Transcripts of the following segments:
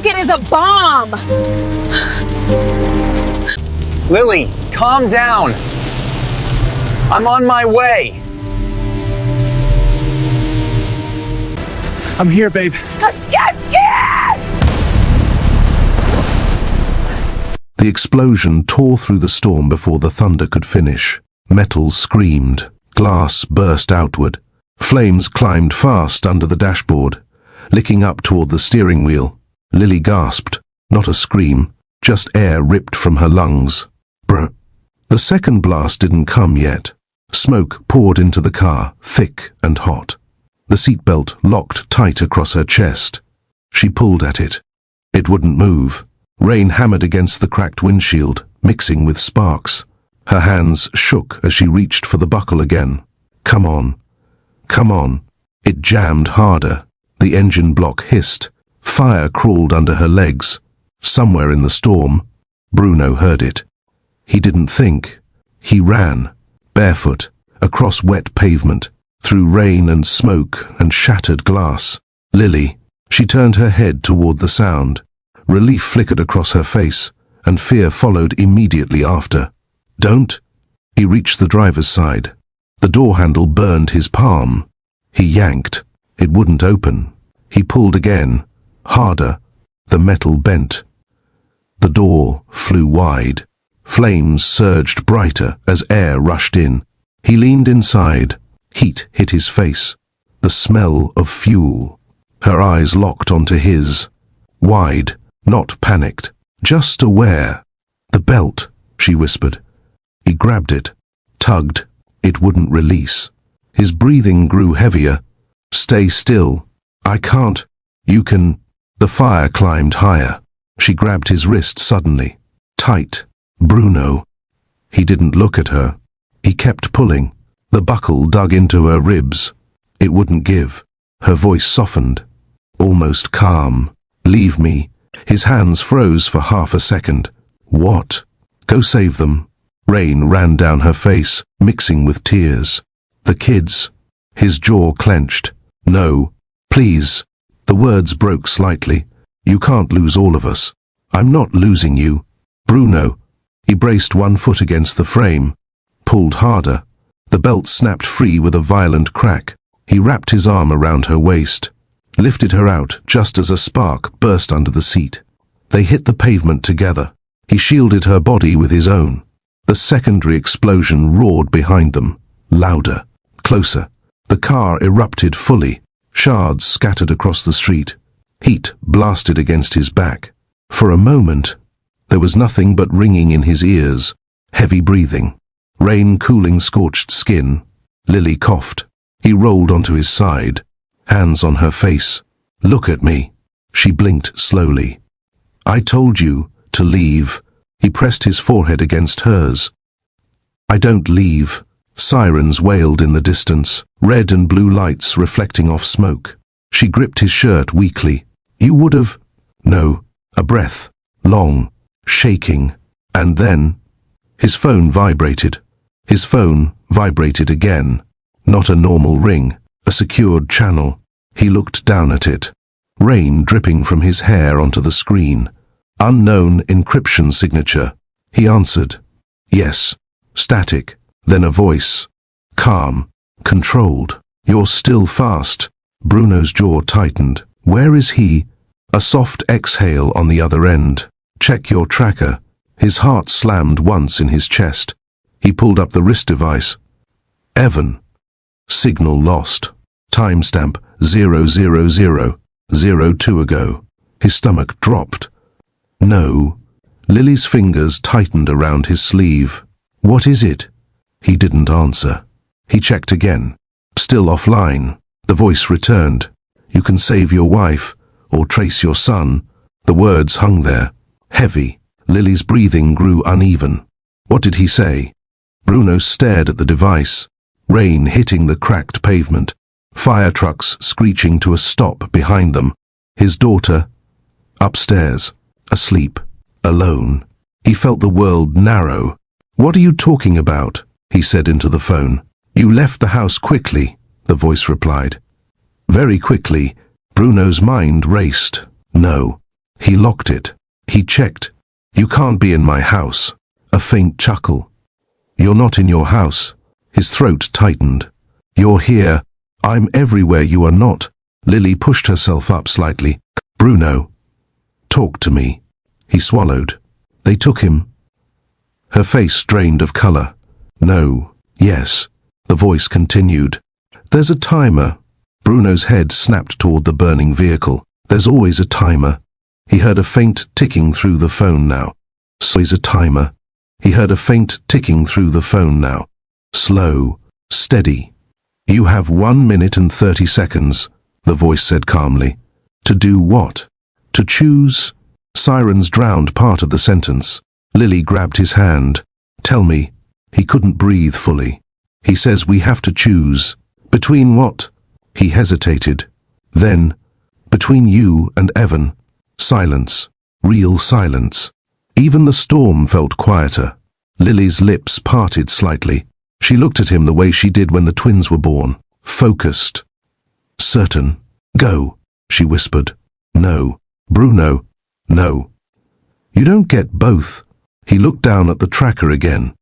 think it is a bomb! Lily, calm down. I'm on my way. I'm here, babe. I'm scared! The explosion tore through the storm before the thunder could finish. Metal screamed. Glass burst outward. Flames climbed fast under the dashboard, licking up toward the steering wheel. Lily gasped. Not a scream, just air ripped from her lungs. Brr. The second blast didn't come yet. Smoke poured into the car, thick and hot. The seatbelt locked tight across her chest. She pulled at it. It wouldn't move. Rain hammered against the cracked windshield, mixing with sparks. Her hands shook as she reached for the buckle again. Come on. Come on. It jammed harder. The engine block hissed. Fire crawled under her legs. Somewhere in the storm, Bruno heard it. He didn't think. He ran, barefoot, across wet pavement, through rain and smoke and shattered glass. Lily. She turned her head toward the sound. Relief flickered across her face, and fear followed immediately after. Don't. He reached the driver's side. The door handle burned his palm. He yanked. It wouldn't open. He pulled again, harder. The metal bent. The door flew wide. Flames surged brighter as air rushed in. He leaned inside. Heat hit his face. The smell of fuel. Her eyes locked onto his. Wide, not panicked, just aware. The belt, she whispered. He grabbed it, tugged. It wouldn't release. His breathing grew heavier. Stay still. I can't. You can. The fire climbed higher. She grabbed his wrist suddenly. Tight. Bruno. He didn't look at her. He kept pulling. The buckle dug into her ribs. It wouldn't give. Her voice softened. Almost calm. Leave me. His hands froze for half a second. What? Go save them. Rain ran down her face, mixing with tears. The kids. His jaw clenched. No. Please. The words broke slightly. You can't lose all of us. I'm not losing you. Bruno. He braced one foot against the frame. Pulled harder. The belt snapped free with a violent crack. He wrapped his arm around her waist. Lifted her out just as a spark burst under the seat. They hit the pavement together. He shielded her body with his own. The secondary explosion roared behind them. Louder. Closer. The car erupted fully. Shards scattered across the street. Heat blasted against his back. For a moment, there was nothing but ringing in his ears. Heavy breathing. Rain cooling scorched skin. Lily coughed. He rolled onto his side. Hands on her face. Look at me. She blinked slowly. I told you to leave. He pressed his forehead against hers. I don't leave. Sirens wailed in the distance, red and blue lights reflecting off smoke. She gripped his shirt weakly. You would have... No. A breath. Long. Shaking. And then... His phone vibrated. His phone vibrated again. Not a normal ring. A secured channel. He looked down at it. Rain dripping from his hair onto the screen. Unknown encryption signature. He answered. Yes. Static. Then a voice. Calm. Controlled. You're still fast. Bruno's jaw tightened. Where is he? A soft exhale on the other end. Check your tracker. His heart slammed once in his chest. He pulled up the wrist device. Evan. Signal lost. Timestamp 00002 ago. His stomach dropped. No. Lily's fingers tightened around his sleeve. What is it? He didn't answer. He checked again. Still offline. The voice returned. You can save your wife, or trace your son. The words hung there. Heavy. Lily's breathing grew uneven. What did he say? Bruno stared at the device. Rain hitting the cracked pavement. Fire trucks screeching to a stop behind them. His daughter, upstairs, asleep, alone. He felt the world narrow. What are you talking about? He said into the phone. You left the house quickly, the voice replied. Very quickly. Bruno's mind raced. No. He locked it. He checked. You can't be in my house. A faint chuckle. You're not in your house. His throat tightened. You're here. I'm everywhere you are not. Lily pushed herself up slightly. Bruno. Talk to me. He swallowed. They took him. Her face drained of color. No. Yes. The voice continued. There's a timer. Bruno's head snapped toward the burning vehicle. There's always a timer. He heard a faint ticking through the phone now. Always a timer. He heard a faint ticking through the phone now. Slow. Steady. You have 1 minute and 30 seconds, the voice said calmly. To do what? To choose? Sirens drowned part of the sentence. Lily grabbed his hand. Tell me. He couldn't breathe fully. He says we have to choose. Between what? He hesitated. Then, between you and Evan. Silence. Real silence. Even the storm felt quieter. Lily's lips parted slightly. She looked at him the way she did when the twins were born. Focused. Certain. Go, she whispered. No. Bruno. No. You don't get both. He looked down at the tracker again.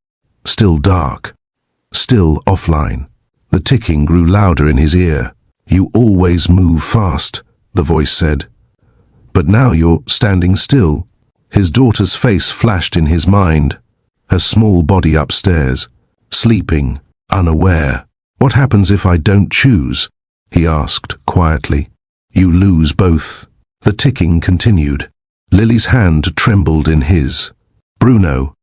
Still dark. Still offline. The ticking grew louder in his ear. You always move fast, the voice said. But now you're standing still. His daughter's face flashed in his mind. Her small body upstairs. Sleeping. Unaware. What happens if I don't choose? He asked quietly. You lose both. The ticking continued. Lily's hand trembled in his. Bruno.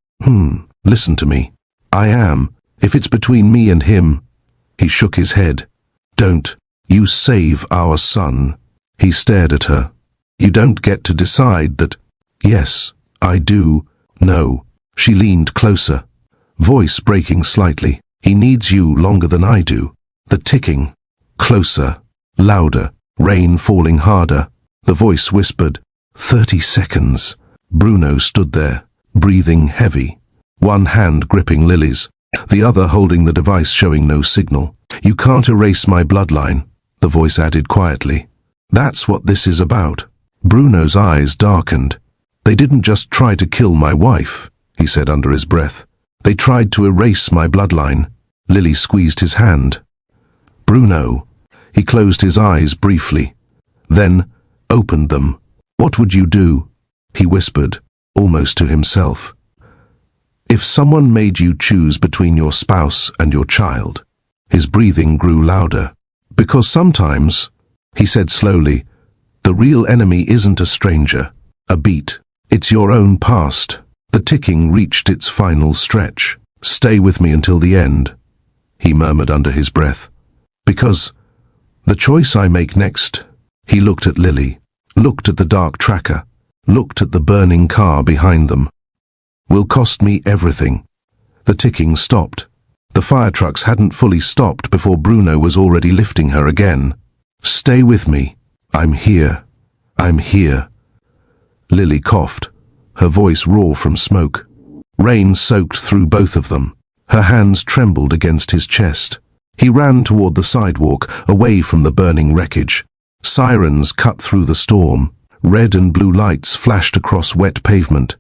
Listen to me. I am. If it's between me and him. He shook his head. Don't. You save our son. He stared at her. You don't get to decide that. Yes, I do. No. She leaned closer. Voice breaking slightly. He needs you longer than I do. The ticking. Closer. Louder. Rain falling harder. The voice whispered. 30 seconds. Bruno stood there, breathing heavy. One hand gripping Lily's, the other holding the device showing no signal. You can't erase my bloodline, the voice added quietly. That's what this is about. Bruno's eyes darkened. They didn't just try to kill my wife, he said under his breath. They tried to erase my bloodline. Lily squeezed his hand. Bruno. He closed his eyes briefly, then opened them. What would you do? He whispered, almost to himself. If someone made you choose between your spouse and your child. His breathing grew louder. Because sometimes, he said slowly, the real enemy isn't a stranger, a beat. It's your own past. The ticking reached its final stretch. Stay with me until the end, he murmured under his breath. Because the choice I make next. He looked at Lily, looked at the dark tracker, looked at the burning car behind them. Will cost me everything. The ticking stopped. The fire trucks hadn't fully stopped before Bruno was already lifting her again. Stay with me. I'm here. I'm here. Lily coughed, her voice raw from smoke. Rain soaked through both of them. Her hands trembled against his chest. He ran toward the sidewalk, away from the burning wreckage. Sirens cut through the storm. Red and blue lights flashed across wet pavement.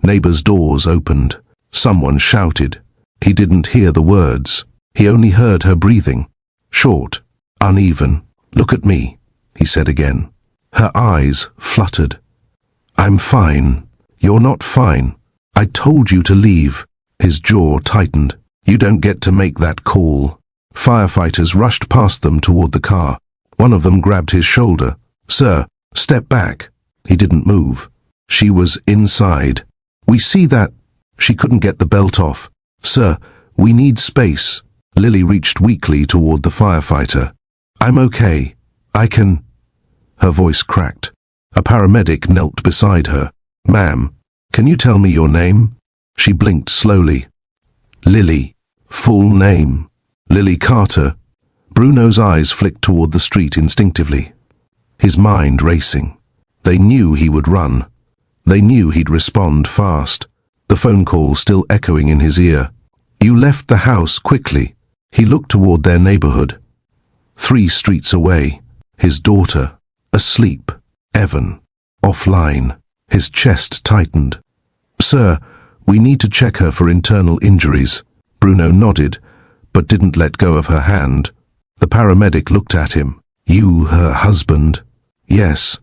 Neighbors' doors opened. Someone shouted. He didn't hear the words. He only heard her breathing. Short, uneven. Look at me, he said again. Her eyes fluttered. I'm fine. You're not fine. I told you to leave. His jaw tightened. You don't get to make that call. Firefighters rushed past them toward the car. One of them grabbed his shoulder. Sir, step back. He didn't move. She was inside. We see that. She couldn't get the belt off. Sir, we need space. Lily reached weakly toward the firefighter. I'm okay. I can. Her voice cracked. A paramedic knelt beside her. Ma'am, can you tell me your name? She blinked slowly. Lily. Full name. Lily Carter. Bruno's eyes flicked toward the street instinctively. His mind racing. They knew he would run. They knew he'd respond fast. The phone call still echoing in his ear. You left the house quickly. He looked toward their neighborhood. 3 streets away. His daughter. Asleep. Evan. offline. His chest tightened. "Sir, we need to check her for internal injuries." Bruno nodded, but didn't let go of her hand. The paramedic looked at him. "You her husband?" "Yes."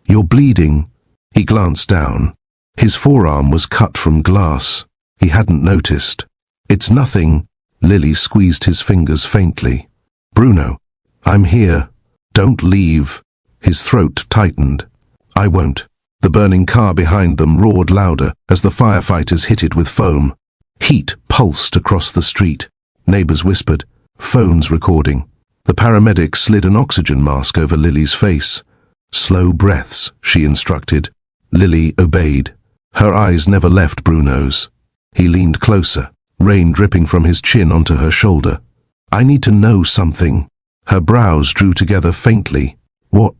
"You're bleeding." He glanced down. His forearm was cut from glass. He hadn't noticed. "It's nothing." Lily squeezed his fingers faintly. "Bruno, I'm here. Don't leave." His throat tightened. "I won't." The burning car behind them roared louder as the firefighters hit it with foam. Heat pulsed across the street. Neighbors whispered, phones recording. The paramedic slid an oxygen mask over Lily's face. "Slow breaths," she instructed. Lily obeyed. Her eyes never left Bruno's. He leaned closer, rain dripping from his chin onto her shoulder. "I need to know something." Her brows drew together faintly. "What?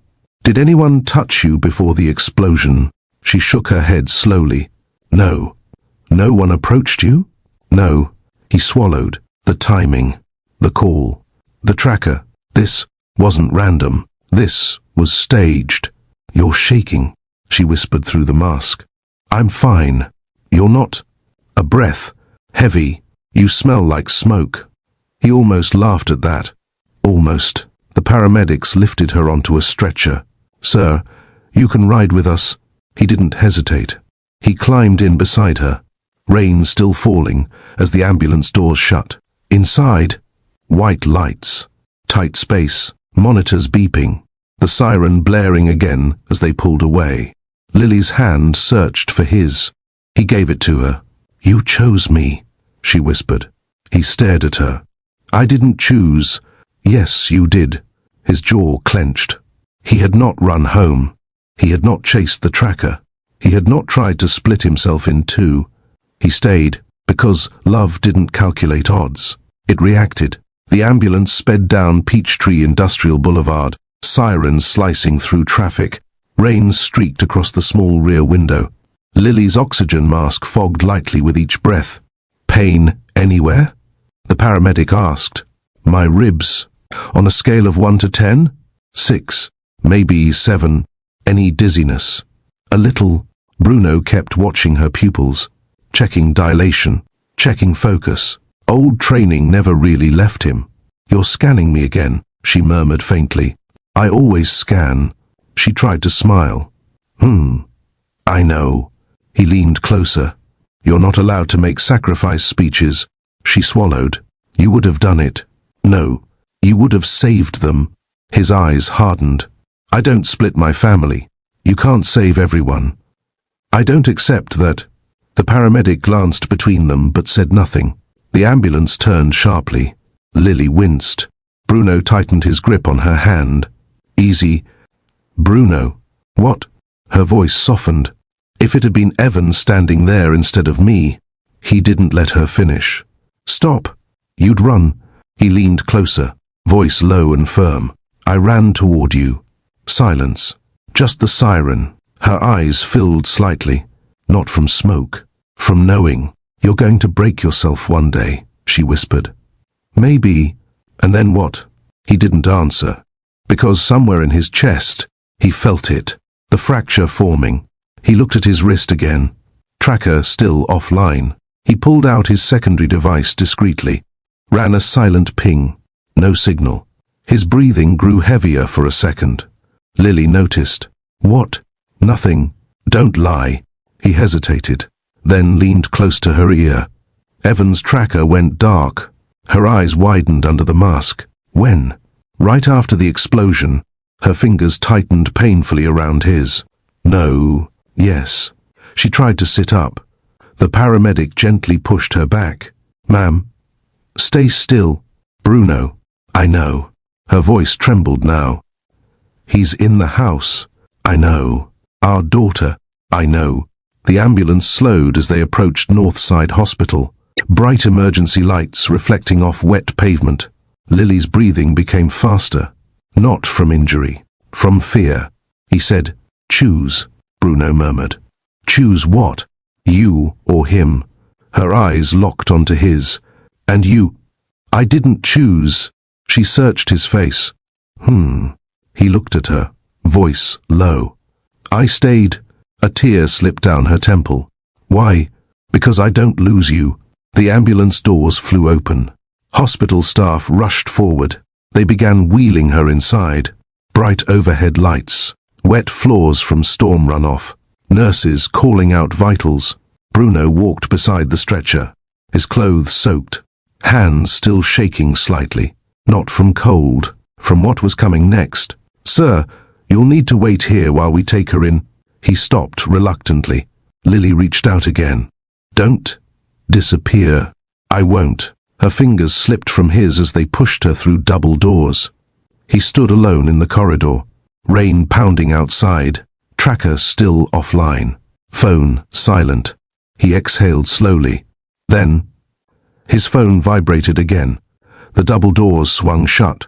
Did anyone touch you before the explosion?" She shook her head slowly. "No." "No one approached you?" "No." He swallowed. The timing. The call. The tracker. This wasn't random. This was staged. "You're shaking," she whispered through the mask. "I'm fine." "You're not." A breath. Heavy. "You smell like smoke." He almost laughed at that. Almost. The paramedics lifted her onto a stretcher. "Sir, you can ride with us." He didn't hesitate. He climbed in beside her. Rain still falling as the ambulance doors shut. Inside, white lights, tight space, monitors beeping, the siren blaring again as they pulled away. Lily's hand searched for his. He gave it to her. "You chose me," she whispered. He stared at her. "I didn't choose." "Yes, you did." His jaw clenched. He had not run home. He had not chased the tracker. He had not tried to split himself in two. He stayed because love didn't calculate odds. It reacted. The ambulance sped down Peachtree Industrial Boulevard, sirens slicing through traffic. Rain streaked across the small rear window. Lily's oxygen mask fogged lightly with each breath. "Pain anywhere?" The paramedic asked. "My ribs. On a scale of 1 to 10? 6. Maybe 7. Any dizziness?" "A little." Bruno kept watching her pupils, checking dilation, checking focus. Old training never really left him. "You're scanning me again," she murmured faintly. "I always scan." She tried to smile. "I know." He leaned closer. "You're not allowed to make sacrifice speeches." She swallowed. "You would have done it." "No. You would have saved them." His eyes hardened. "I don't split my family. You can't save everyone." "I don't accept that." The paramedic glanced between them but said nothing. The ambulance turned sharply. Lily winced. Bruno tightened his grip on her hand. "Easy." "Bruno." "What?" Her voice softened. If it had been Evan standing there instead of me. He didn't let her finish. "Stop." "You'd run." He leaned closer, voice low and firm. "I ran toward you." Silence. Just the siren. Her eyes filled slightly. Not from smoke. From knowing. "You're going to break yourself one day," she whispered. "Maybe." And then what? He didn't answer. Because somewhere in his chest, he felt it. The fracture forming. He looked at his wrist again. Tracker still offline. He pulled out his secondary device discreetly. Ran a silent ping. No signal. His breathing grew heavier for a second. Lily noticed. "What?" "Nothing. Don't lie." He hesitated, then leaned close to her ear. Evan's tracker went dark. Her eyes widened under the mask. "When?" "Right after the explosion." Her fingers tightened painfully around his. "No." "Yes." She tried to sit up. The paramedic gently pushed her back. "Ma'am." "Stay still." "Bruno." "I know." Her voice trembled now. "He's in the house." "I know." "Our daughter." "I know." The ambulance slowed as they approached Northside Hospital. Bright emergency lights reflecting off wet pavement. Lily's breathing became faster. Not from injury. From fear. He said, "Choose," Bruno murmured. "Choose what?" "You or him." Her eyes locked onto his. "And you?" "I didn't choose." She searched his face. He looked at her, voice low. I stayed. A tear slipped down her temple. Why? Because I don't lose you. The ambulance doors flew open. Hospital staff rushed forward. They began wheeling her inside. Bright overhead lights, wet floors from storm runoff, nurses calling out vitals. Bruno walked beside the stretcher, his clothes soaked, hands still shaking slightly, not from cold, from what was coming next. "Sir, you'll need to wait here while we take her in." He stopped reluctantly. Lily reached out again. "Don't disappear." "I won't." Her fingers slipped from his as they pushed her through double doors. He stood alone in the corridor, rain pounding outside, tracker still offline, phone silent. He exhaled slowly. Then, his phone vibrated again. The double doors swung shut.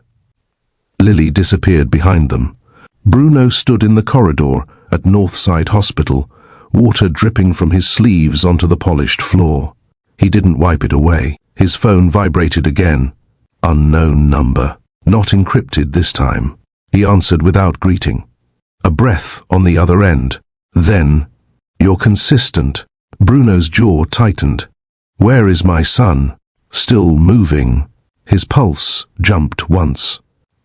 Lily disappeared behind them. Bruno stood in the corridor at Northside Hospital, water dripping from his sleeves onto the polished floor. He didn't wipe it away. His phone vibrated again. Unknown number. Not encrypted this time. He answered without greeting. A breath on the other end. Then, "You're consistent." Bruno's jaw tightened. "Where is my son?" Still moving. His pulse jumped once.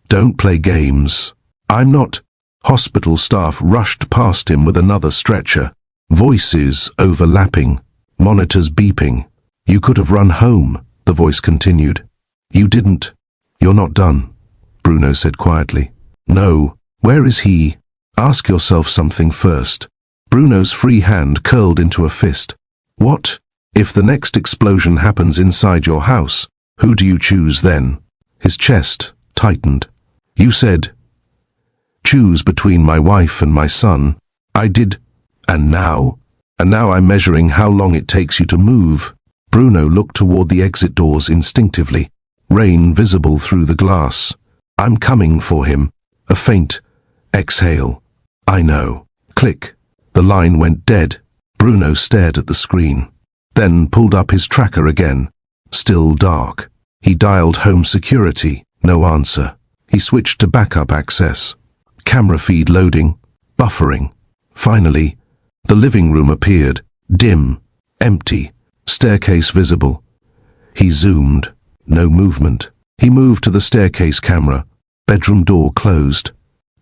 "Don't play games." "I'm not." Hospital staff rushed past him with another stretcher. Voices overlapping. Monitors beeping. "You could have run home," the voice continued. "You didn't." "You're not done," Bruno said quietly. "No. Where is he?" "Ask yourself something first." Bruno's free hand curled into a fist. "What? If the next explosion happens inside your house, who do you choose then?" His chest tightened. "You said, choose between my wife and my son." "I did. And now?" "And now I'm measuring how long it takes you to move." Bruno looked toward the exit doors instinctively, rain visible through the glass. "I'm coming for him." A faint exhale. "I know." Click. The line went dead. Bruno stared at the screen, then pulled up his tracker again. Still dark. He dialed home security. No answer. He switched to backup access. Camera feed loading. Buffering. Finally, the living room appeared. Dim. Empty. Staircase visible. He zoomed. No movement. He moved to the staircase camera. Bedroom door closed.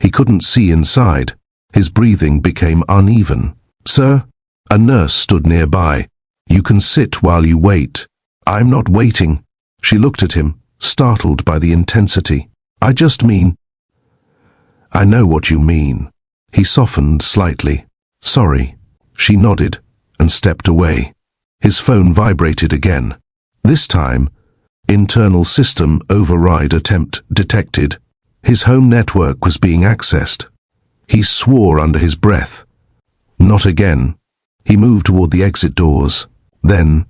He couldn't see inside. His breathing became uneven. "Sir?" A nurse stood nearby. "You can sit while you wait." "I'm not waiting." She looked at him, startled by the intensity. "I just mean—" "I know what you mean." He softened slightly. "Sorry." She nodded and stepped away. His phone vibrated again. This time, internal system override attempt detected. His home network was being accessed. He swore under his breath. Not again. He moved toward the exit doors. Then,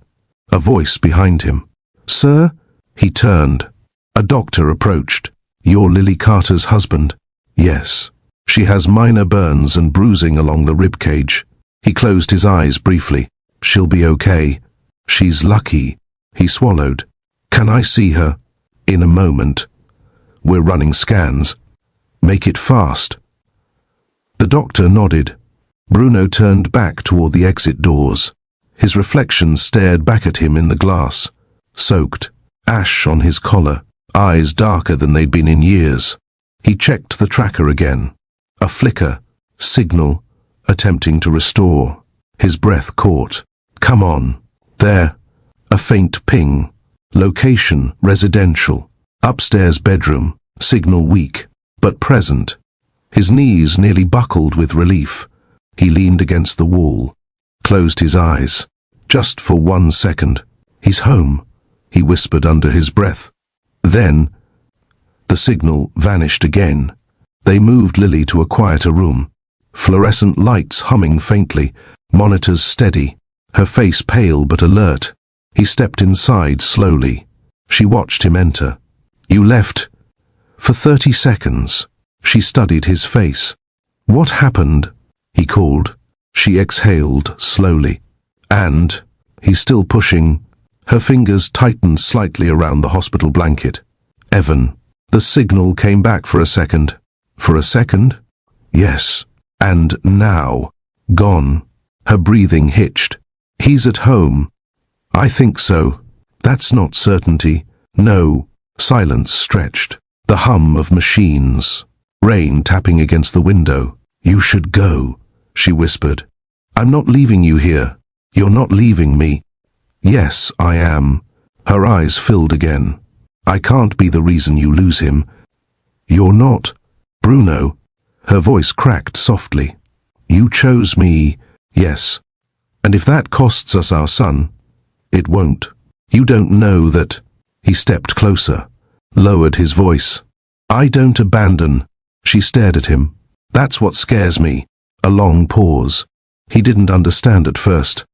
a voice behind him. "Sir?" He turned. A doctor approached. "You're Lily Carter's husband?" "Yes." "She has minor burns and bruising along the rib cage." He closed his eyes briefly. "She'll be okay." "She's lucky." He swallowed. "Can I see her?" "In a moment. We're running scans." "Make it fast." The doctor nodded. Bruno turned back toward the exit doors. His reflection stared back at him in the glass. Soaked. Ash on his collar. Eyes darker than they'd been in years. He checked the tracker again. A flicker. Signal. Attempting to restore. His breath caught. "Come on." "There." A faint ping. Location residential. Upstairs bedroom. Signal weak, but present. His knees nearly buckled with relief. He leaned against the wall, closed his eyes. Just for 1 second. "He's home," he whispered under his breath. Then, the signal vanished again. They moved Lily to a quieter room. Fluorescent lights humming faintly, monitors steady, her face pale but alert. He stepped inside slowly. She watched him enter. "You left." For 30 seconds, she studied his face. "What happened?" he called. She exhaled slowly. "And," he's still pushing. Her fingers tightened slightly around the hospital blanket. "Evan." The signal came back for a second. "For a second?" "Yes." And now, gone. Her breathing hitched. He's at home. I think so. That's not certainty. No. Silence stretched. The hum of machines. Rain tapping against the window. You should go, she whispered. I'm not leaving you here. You're not leaving me. Yes, I am. Her eyes filled again. I can't be the reason you lose him. You're not. Bruno. Her voice cracked softly. You chose me, yes. And if that costs us our son, it won't. You don't know that. He stepped closer, lowered his voice. I don't abandon. She stared at him. That's what scares me. A long pause. He didn't understand at first.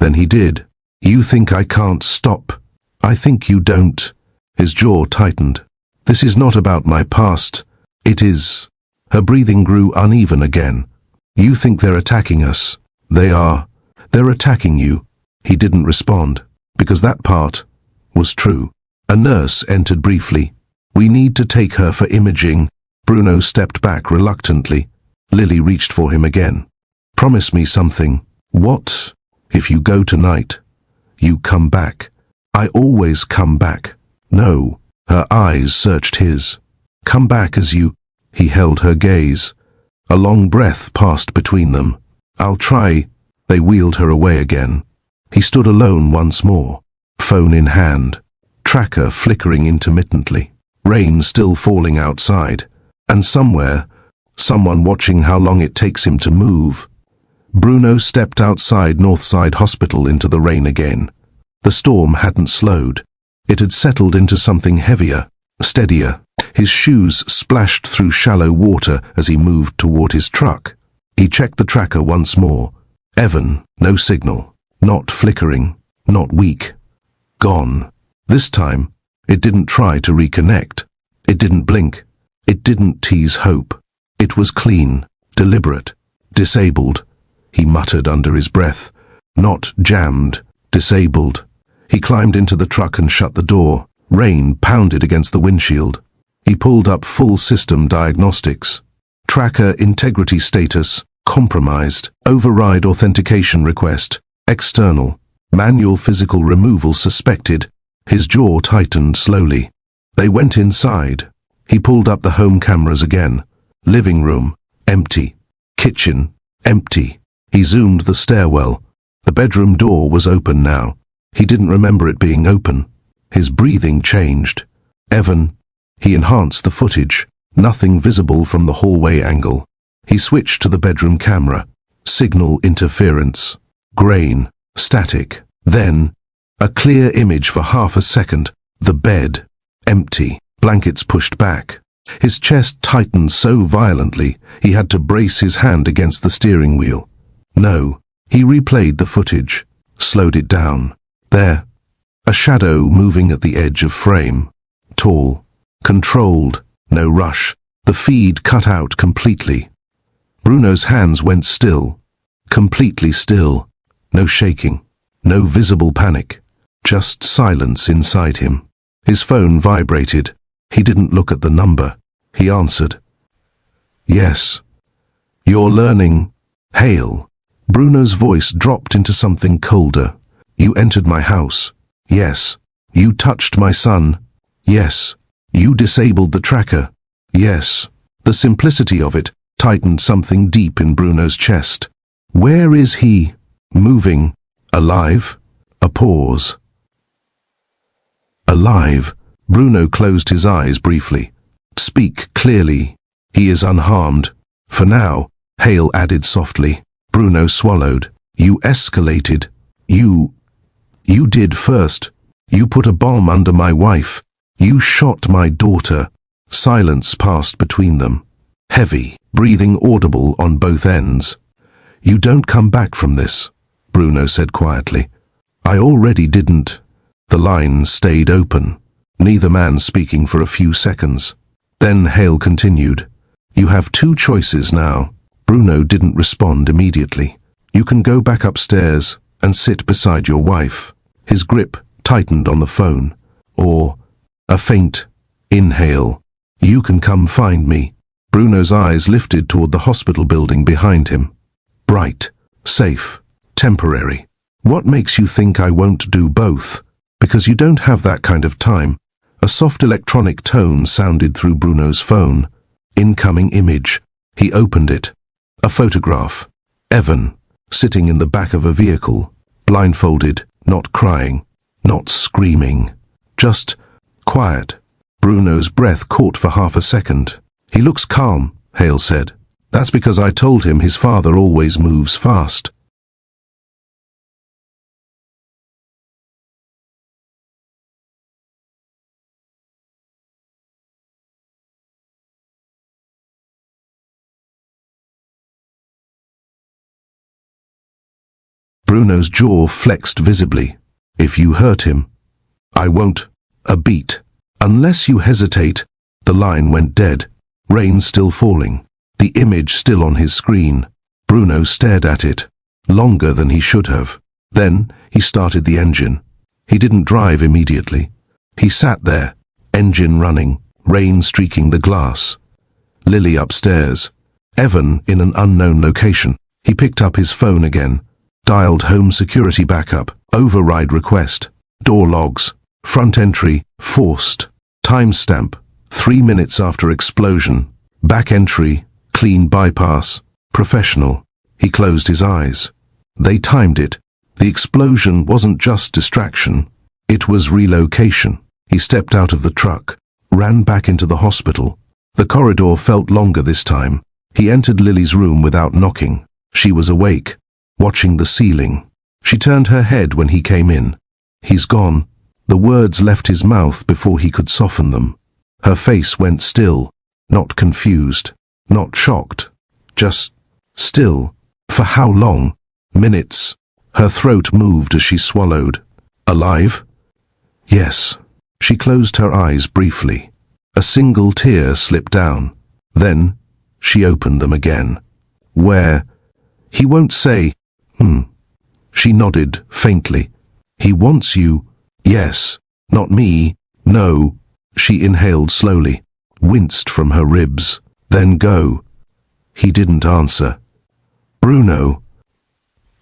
Then he did. You think I can't stop. I think you don't. His jaw tightened. This is not about my past. It is. Her breathing grew uneven again. You think they're attacking us. They are. They're attacking you. He didn't respond, because that part was true. A nurse entered briefly. We need to take her for imaging. Bruno stepped back reluctantly. Lily reached for him again. Promise me something. What? If you go tonight, you come back. I always come back. No. Her eyes searched his. Come back as you. He held her gaze. A long breath passed between them. I'll try. They wheeled her away again. He stood alone once more, phone in hand, tracker flickering intermittently, rain still falling outside, and somewhere, someone watching how long it takes him to move. Bruno stepped outside Northside Hospital into the rain again. The storm hadn't slowed. It had settled into something heavier, steadier. His shoes splashed through shallow water as he moved toward his truck. He checked the tracker once more. Evan, no signal. Not flickering, not weak. Gone. This time, it didn't try to reconnect. It didn't blink. It didn't tease hope. It was clean, deliberate, disabled. He muttered under his breath. Not jammed, disabled. He climbed into the truck and shut the door. Rain pounded against the windshield. He pulled up full system diagnostics. Tracker integrity status, compromised. Override authentication request, external. Manual physical removal suspected. His jaw tightened slowly. They went inside. He pulled up the home cameras again. Living room, empty. Kitchen, empty. He zoomed the stairwell. The bedroom door was open now. He didn't remember it being open. His breathing changed. Evan. He enhanced the footage. Nothing visible from the hallway angle. He switched to the bedroom camera. Signal interference. Grain. Static. Then, a clear image for half a second. The bed. Empty. Blankets pushed back. His chest tightened so violently he had to brace his hand against the steering wheel. No. He replayed the footage. Slowed it down. There. A shadow moving at the edge of frame. Tall. Controlled. No rush. The feed cut out completely. Bruno's hands went still. Completely still. No shaking. No visible panic. Just silence inside him. His phone vibrated. He didn't look at the number. He answered. Yes. You're learning. Hail. Bruno's voice dropped into something colder. You entered my house. Yes. You touched my son. Yes. You disabled the tracker. Yes. The simplicity of it tightened something deep in Bruno's chest. Where is he? Moving. Alive? A pause. Alive. Bruno closed his eyes briefly. Speak clearly. He is unharmed. For now, Hale added softly. Bruno swallowed. You escalated. You did first. You put a bomb under my wife. You shot my daughter. Silence passed between them. Heavy, breathing audible on both ends. You don't come back from this, Bruno said quietly. I already didn't. The line stayed open, neither man speaking for a few seconds. Then Hale continued. You have two choices now. Bruno didn't respond immediately. You can go back upstairs and sit beside your wife. His grip tightened on the phone. Or a faint inhale. You can come find me. Bruno's eyes lifted toward the hospital building behind him. Bright, safe, temporary. What makes you think I won't do both? Because you don't have that kind of time. A soft electronic tone sounded through Bruno's phone. Incoming image. He opened it. A photograph. Evan, sitting in the back of a vehicle, blindfolded, not crying, not screaming. Just quiet. Bruno's breath caught for half a second. He looks calm, Hale said. That's because I told him his father always moves fast. Bruno's jaw flexed visibly. If you hurt him, I won't. A beat. Unless you hesitate. The line went dead. Rain still falling. The image still on his screen. Bruno stared at it. Longer than he should have. Then he started the engine. He didn't drive immediately. He sat there. Engine running. Rain streaking the glass. Lily upstairs. Evan in an unknown location. He picked up his phone again. Dialed home security backup. Override request. Door logs. Front entry. Forced. Timestamp. 3 minutes after explosion. Back entry. Clean bypass. Professional. He closed his eyes. They timed it. The explosion wasn't just distraction. It was relocation. He stepped out of the truck. Ran back into the hospital. The corridor felt longer this time. He entered Lily's room without knocking. She was awake. Watching the ceiling. She turned her head when he came in. He's gone. The words left his mouth before he could soften them. Her face went still, not confused, not shocked, just still. For how long? Minutes. Her throat moved as she swallowed. Alive? Yes. She closed her eyes briefly. A single tear slipped down. Then she opened them again. Where? He won't say. She nodded faintly. He wants you. Yes. Not me. No. She inhaled slowly, winced from her ribs. Then go. He didn't answer. Bruno.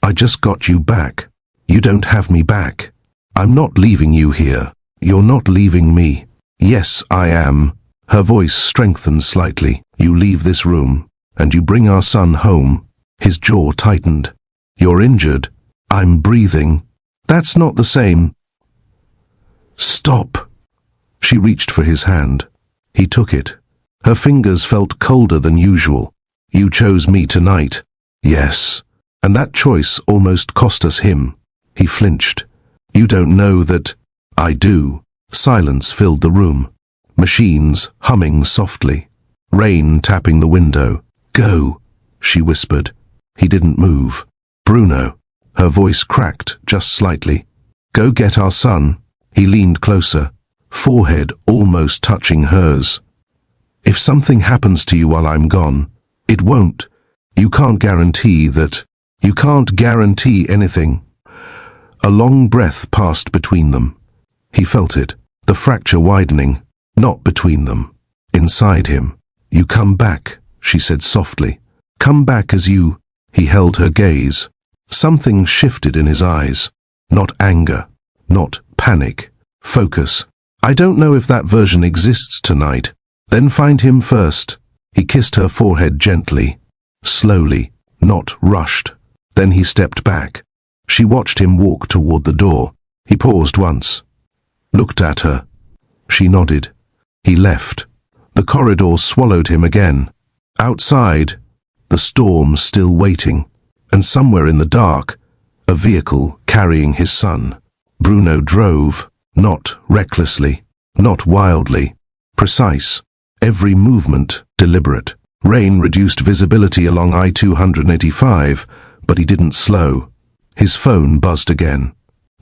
I just got you back. You don't have me back. I'm not leaving you here. You're not leaving me. Yes, I am. Her voice strengthened slightly. You leave this room, and you bring our son home. His jaw tightened. You're injured. I'm breathing. That's not the same. Stop. She reached for his hand. He took it. Her fingers felt colder than usual. You chose me tonight. Yes. And that choice almost cost us him. He flinched. You don't know that. I do. Silence filled the room. Machines humming softly. Rain tapping the window. Go, she whispered. He didn't move. Bruno. Her voice cracked just slightly. Go get our son. He leaned closer, forehead almost touching hers. If something happens to you while I'm gone, it won't. You can't guarantee that. You can't guarantee anything. A long breath passed between them. He felt it, the fracture widening, not between them, inside him. You come back, she said softly. Come back as you. He held her gaze. Something shifted in his eyes. Not anger, not panic. Focus. I don't know if that version exists tonight. Then find him first. He kissed her forehead gently, slowly, not rushed. Then he stepped back. She watched him walk toward the door. He paused once, looked at her. She nodded. He left. The corridor swallowed him again. Outside, the storm still waiting, and somewhere in the dark, a vehicle carrying his son. Bruno drove, not recklessly, not wildly, precise, every movement deliberate. Rain reduced visibility along I-285, but he didn't slow. His phone buzzed again.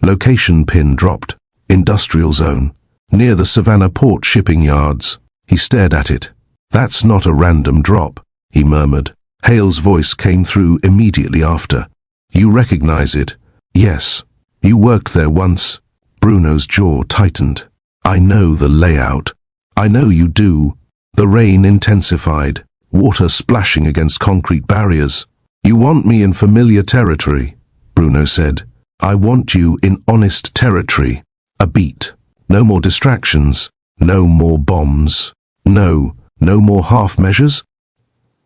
Location pin dropped. Industrial zone. Near the Savannah Port shipping yards. He stared at it. That's not a random drop, he murmured. Hale's voice came through immediately after. You recognize it? Yes. You worked there once. Bruno's jaw tightened. I know the layout. I know you do. The rain intensified. water splashing against concrete barriers. "You want me in familiar territory," Bruno said. "I want you in honest territory. A beat. No more distractions. No more bombs. No more half measures?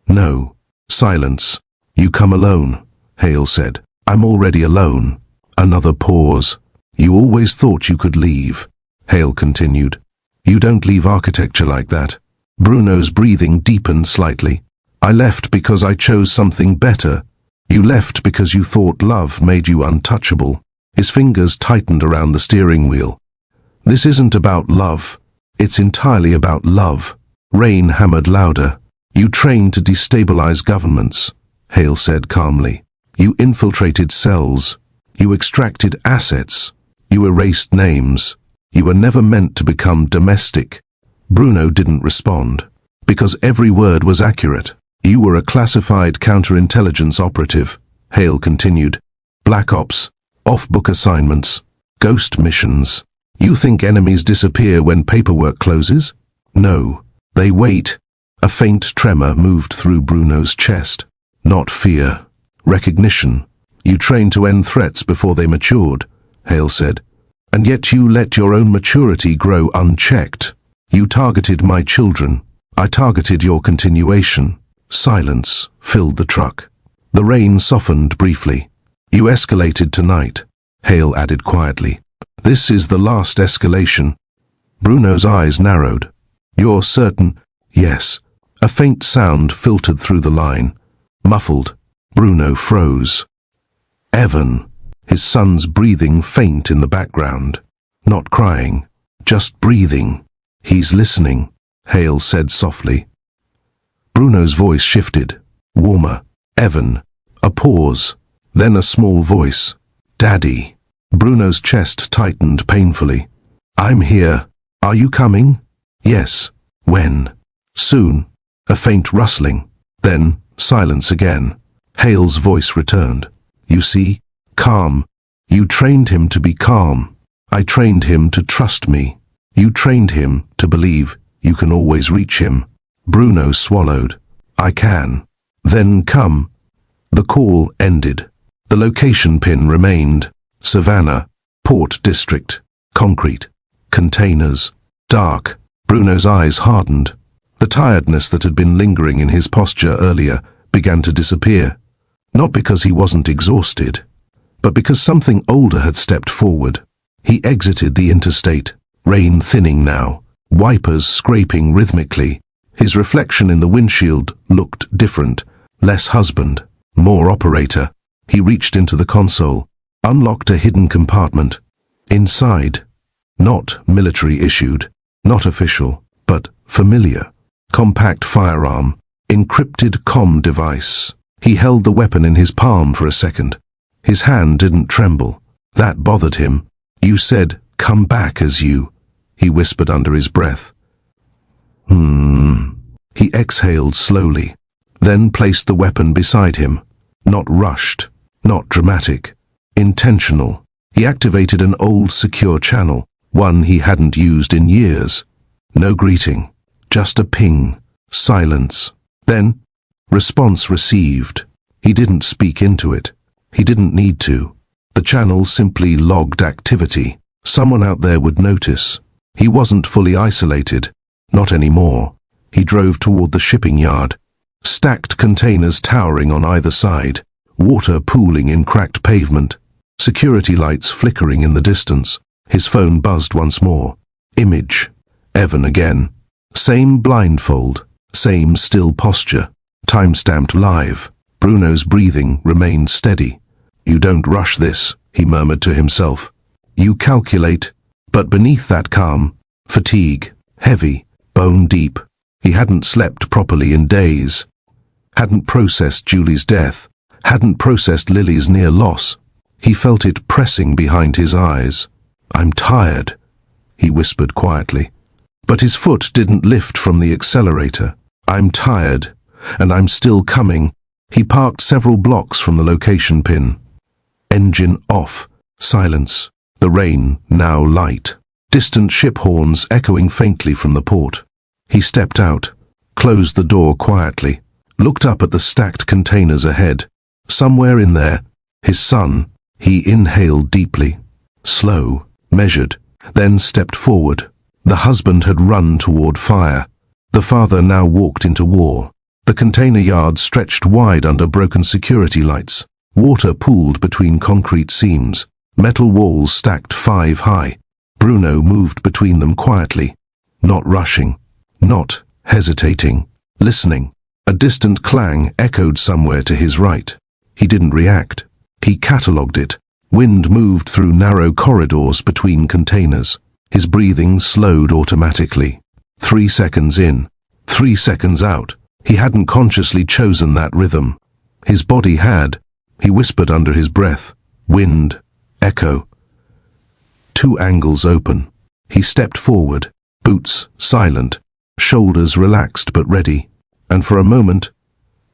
No." Silence. "You come alone," Hale said. "I'm already alone." Another pause. "You always thought you could leave," Hale continued. "You don't leave architecture like that." Bruno's breathing deepened slightly. "I left because I chose something better. You left because you thought love made you untouchable." His fingers tightened around the steering wheel. "This isn't about love. It's entirely about love." Rain hammered louder. "You trained to destabilize governments," Hale said calmly. "You infiltrated cells. You extracted assets. You erased names. You were never meant to become domestic." Bruno didn't respond, because every word was accurate. "You were a classified counterintelligence operative," Hale continued. "Black ops, off-book assignments, ghost missions. You think enemies disappear when paperwork closes? No, they wait." A faint tremor moved through Bruno's chest. "Not fear. Recognition. You trained to end threats before they matured," Hale said. "And yet you let your own maturity grow unchecked. You targeted my children. I targeted your continuation." Silence filled the truck. The rain softened briefly. "You escalated tonight," Hale added quietly. "This is the last escalation." Bruno's eyes narrowed. "You're certain?" "Yes." A faint sound filtered through the line. Muffled. Bruno froze. Evan, his son's breathing faint in the background. Not crying, just breathing. "He's listening," Hale said softly. Bruno's voice shifted, warmer. "Evan." A pause, then a small voice. "Daddy." Bruno's chest tightened painfully. "I'm here. Are you coming?" "Yes." "When?" "Soon." A faint rustling. Then silence again. Hale's voice returned. "You see? Calm. You trained him to be calm. I trained him to trust me. You trained him to believe you can always reach him." Bruno swallowed. "I can." "Then come." The call ended. The location pin remained. Savannah, Port District, concrete, containers, dark. Bruno's eyes hardened. The tiredness that had been lingering in his posture earlier began to disappear. Not because he wasn't exhausted, but because something older had stepped forward. He exited the interstate, rain thinning now, wipers scraping rhythmically. His reflection in the windshield looked different, less husband, more operator. He reached into the console, unlocked a hidden compartment. Inside, not military issued, not official, but familiar. Compact firearm, encrypted comm device. He held the weapon in his palm for a second. His hand didn't tremble. That bothered him. "You said, 'Come back as you,'" he whispered under his breath. He exhaled slowly, then placed the weapon beside him. Not rushed, not dramatic, intentional. He activated an old secure channel, one he hadn't used in years. No greeting, just a ping, silence. Then, response received. He didn't speak into it. He didn't need to. The channel simply logged activity. Someone out there would notice. He wasn't fully isolated. Not anymore. He drove toward the shipping yard. Stacked containers towering on either side. Water pooling in cracked pavement. Security lights flickering in the distance. His phone buzzed once more. Image. Evan again. Same blindfold. Same still posture. Time-stamped live. Bruno's breathing remained steady. "You don't rush this," he murmured to himself. "You calculate." But beneath that calm, fatigue, heavy, bone deep. He hadn't slept properly in days. Hadn't processed Julie's death. Hadn't processed Lily's near loss. He felt it pressing behind his eyes. "I'm tired," he whispered quietly. But his foot didn't lift from the accelerator. "I'm tired, and I'm still coming." He parked several blocks from the location pin. Engine off. Silence. The rain now light. Distant ship horns echoing faintly from the port. He stepped out. closed the door quietly, looked up at the stacked containers ahead. Somewhere in there, his son. He inhaled deeply, slow, measured, then stepped forward. The husband had run toward fire. The father now walked into war. The container yard stretched wide under broken security lights. Water pooled between concrete seams. Metal walls stacked 5 high. Bruno moved between them quietly, not rushing, not hesitating, listening. A distant clang echoed somewhere to his right. He didn't react. He catalogued it. Wind moved through narrow corridors between containers. His breathing slowed automatically. 3 seconds in, 3 seconds out. He hadn't consciously chosen that rhythm. His body had. He whispered under his breath. Wind, echo. 2 angles open. He stepped forward, boots silent, shoulders relaxed but ready. And for a moment,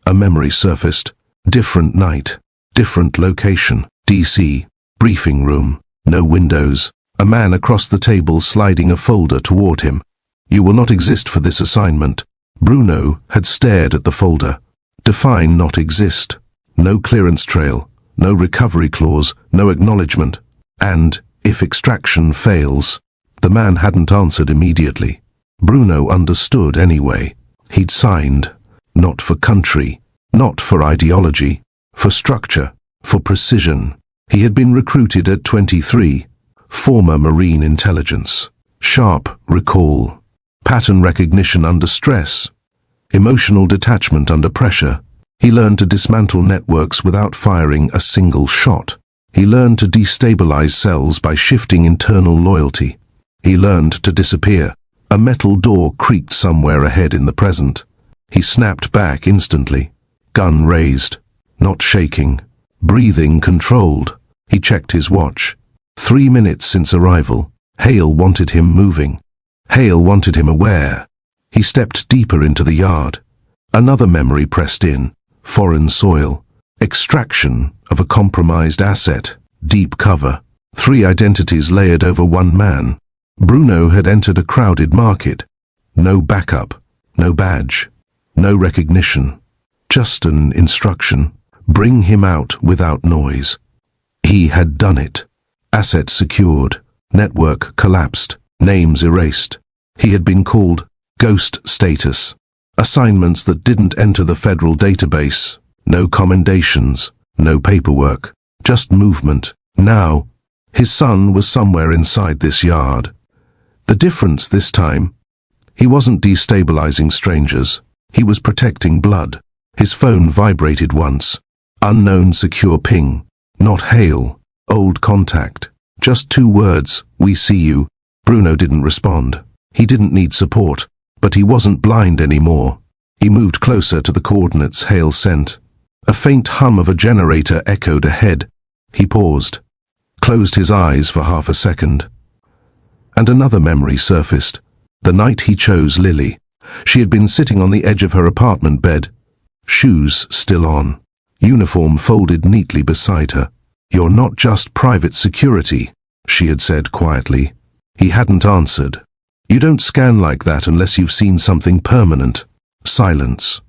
a memory surfaced. Different night, different location, DC, briefing room, no windows. A man across the table sliding a folder toward him. You will not exist for this assignment. Bruno had stared at the folder. Define not exist. No clearance trail, no recovery clause, no acknowledgement. And, if extraction fails, the man hadn't answered immediately. Bruno understood anyway. He'd signed, not for country, not for ideology, for structure, for precision. He had been recruited at 23, former Marine intelligence, sharp recall, pattern recognition under stress, emotional detachment under pressure. He learned to dismantle networks without firing a single shot. He learned to destabilize cells by shifting internal loyalty. He learned to disappear. A metal door creaked somewhere ahead in the present. He snapped back instantly, gun raised, not shaking, breathing controlled. He checked his watch. 3 minutes since arrival. Hail wanted him moving. Hail wanted him aware. He stepped deeper into the yard. Another memory pressed in. Foreign soil. Extraction of a compromised asset. Deep cover. 3 identities layered over 1 man. Bruno had entered a crowded market. No backup, no badge, no recognition. Just an instruction. Bring him out without noise. He had done it. Assets secured. Network collapsed. Names erased. He had been called ghost status. Assignments that didn't enter the federal database. No commendations. No paperwork. Just movement. Now, his son was somewhere inside this yard. The difference this time, he wasn't destabilizing strangers. He was protecting blood. His phone vibrated once. Unknown secure ping. Not hail. Old contact. Just 2 words. We see you. Bruno didn't respond. He didn't need support, but he wasn't blind anymore. He moved closer to the coordinates Hail sent. A faint hum of a generator echoed ahead. He paused, closed his eyes for half a second. And another memory surfaced. The night he chose Lily. She had been sitting on the edge of her apartment bed, shoes still on, uniform folded neatly beside her. You're not just private security, she had said quietly. He hadn't answered. You don't scan like that unless you've seen something permanent. Silence.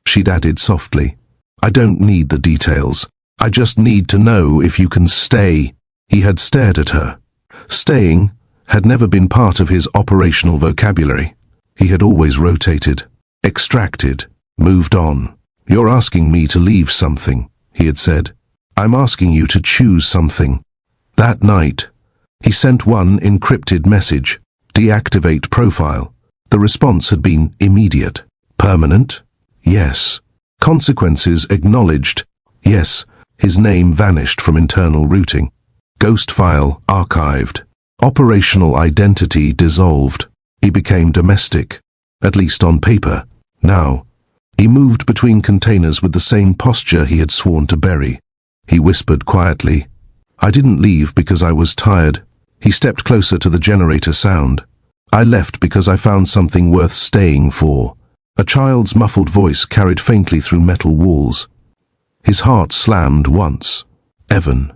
She'd added softly. I don't need the details. I just need to know if you can stay. He had stared at her. Staying had never been part of his operational vocabulary. He had always rotated, extracted, moved on. You're asking me to leave something, he had said. I'm asking you to choose something. That night, he sent one encrypted message. Deactivate profile. The response had been immediate. Permanent? Yes. Consequences acknowledged? Yes. His name vanished from internal routing. Ghost file archived. Operational identity dissolved. He became domestic, at least on paper. Now, he moved between containers with the same posture he had sworn to bury. He whispered quietly, I didn't leave because I was tired. He stepped closer to the generator sound. I left because I found something worth staying for. A child's muffled voice carried faintly through metal walls. His heart slammed once. Evan.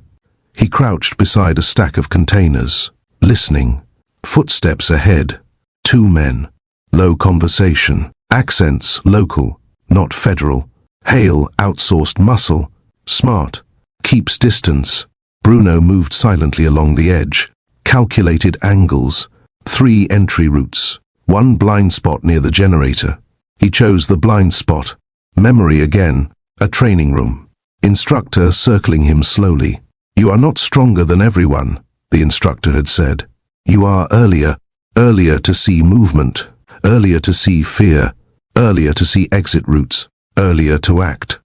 He crouched beside a stack of containers, listening. Footsteps ahead. 2 men. low conversation, accents local, not federal. Hail outsourced muscle, smart, keeps distance. Bruno moved silently along the edge, calculated angles, 3 entry routes, 1 blind spot near the generator. He chose the blind spot. Memory again, a training room. Instructor circling him slowly. You are not stronger than everyone, the instructor had said. You are earlier to see movement, earlier to see fear, earlier to see exit routes, earlier to act.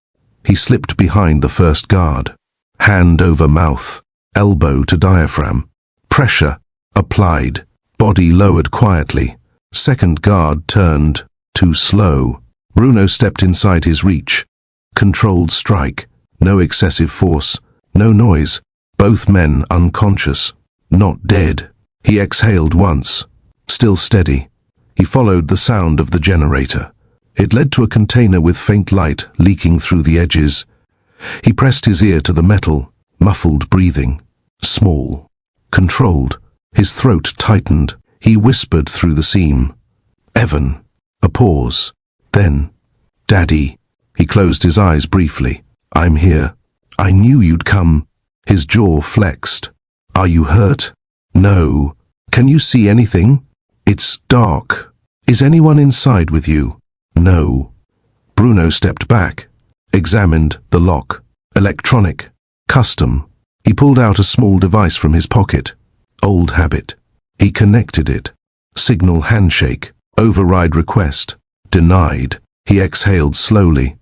He slipped behind the first guard. Hand over mouth, elbow to diaphragm. Pressure applied, body lowered quietly. Second guard turned, too slow. Bruno stepped inside his reach. Controlled strike, no excessive force, no noise. Both men unconscious, not dead. He exhaled once, still steady. He followed the sound of the generator. It led to a container with faint light leaking through the edges. He pressed his ear to the metal, muffled breathing. Small, controlled. His throat tightened. He whispered through the seam. Evan. A pause. Then, Daddy. He closed his eyes briefly. I'm here. I knew you'd come. His jaw flexed. Are you hurt? No. Can you see anything? It's dark. Is anyone inside with you? No. Bruno stepped back, examined the lock. Electronic. Custom. He pulled out a small device from his pocket. Old habit. He connected it. Signal handshake. Override request. Denied. He exhaled slowly.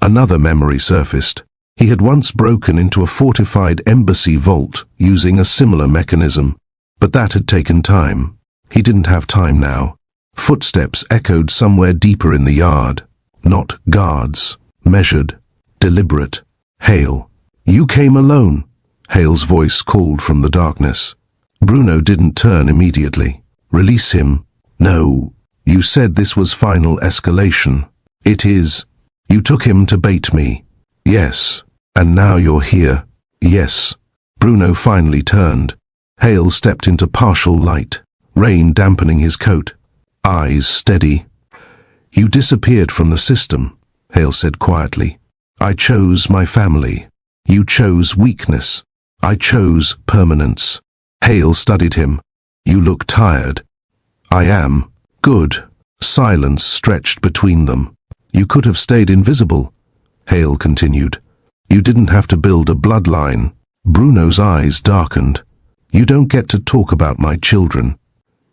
Another memory surfaced. He had once broken into a fortified embassy vault using a similar mechanism, but that had taken time. He didn't have time now. Footsteps echoed somewhere deeper in the yard. Not guards. Measured. Deliberate. Hail. You came alone. Hale's voice called from the darkness. Bruno didn't turn immediately. Release him. No. You said this was final escalation. It is. You took him to bait me. Yes. And now you're here. Yes. Bruno finally turned. Hale stepped into partial light, rain dampening his coat. Eyes steady. You disappeared from the system, Hale said quietly. I chose my family. You chose weakness. I chose permanence. Hale studied him. You look tired. I am. Good. Silence stretched between them. You could have stayed invisible, Hale continued. You didn't have to build a bloodline. Bruno's eyes darkened. You don't get to talk about my children.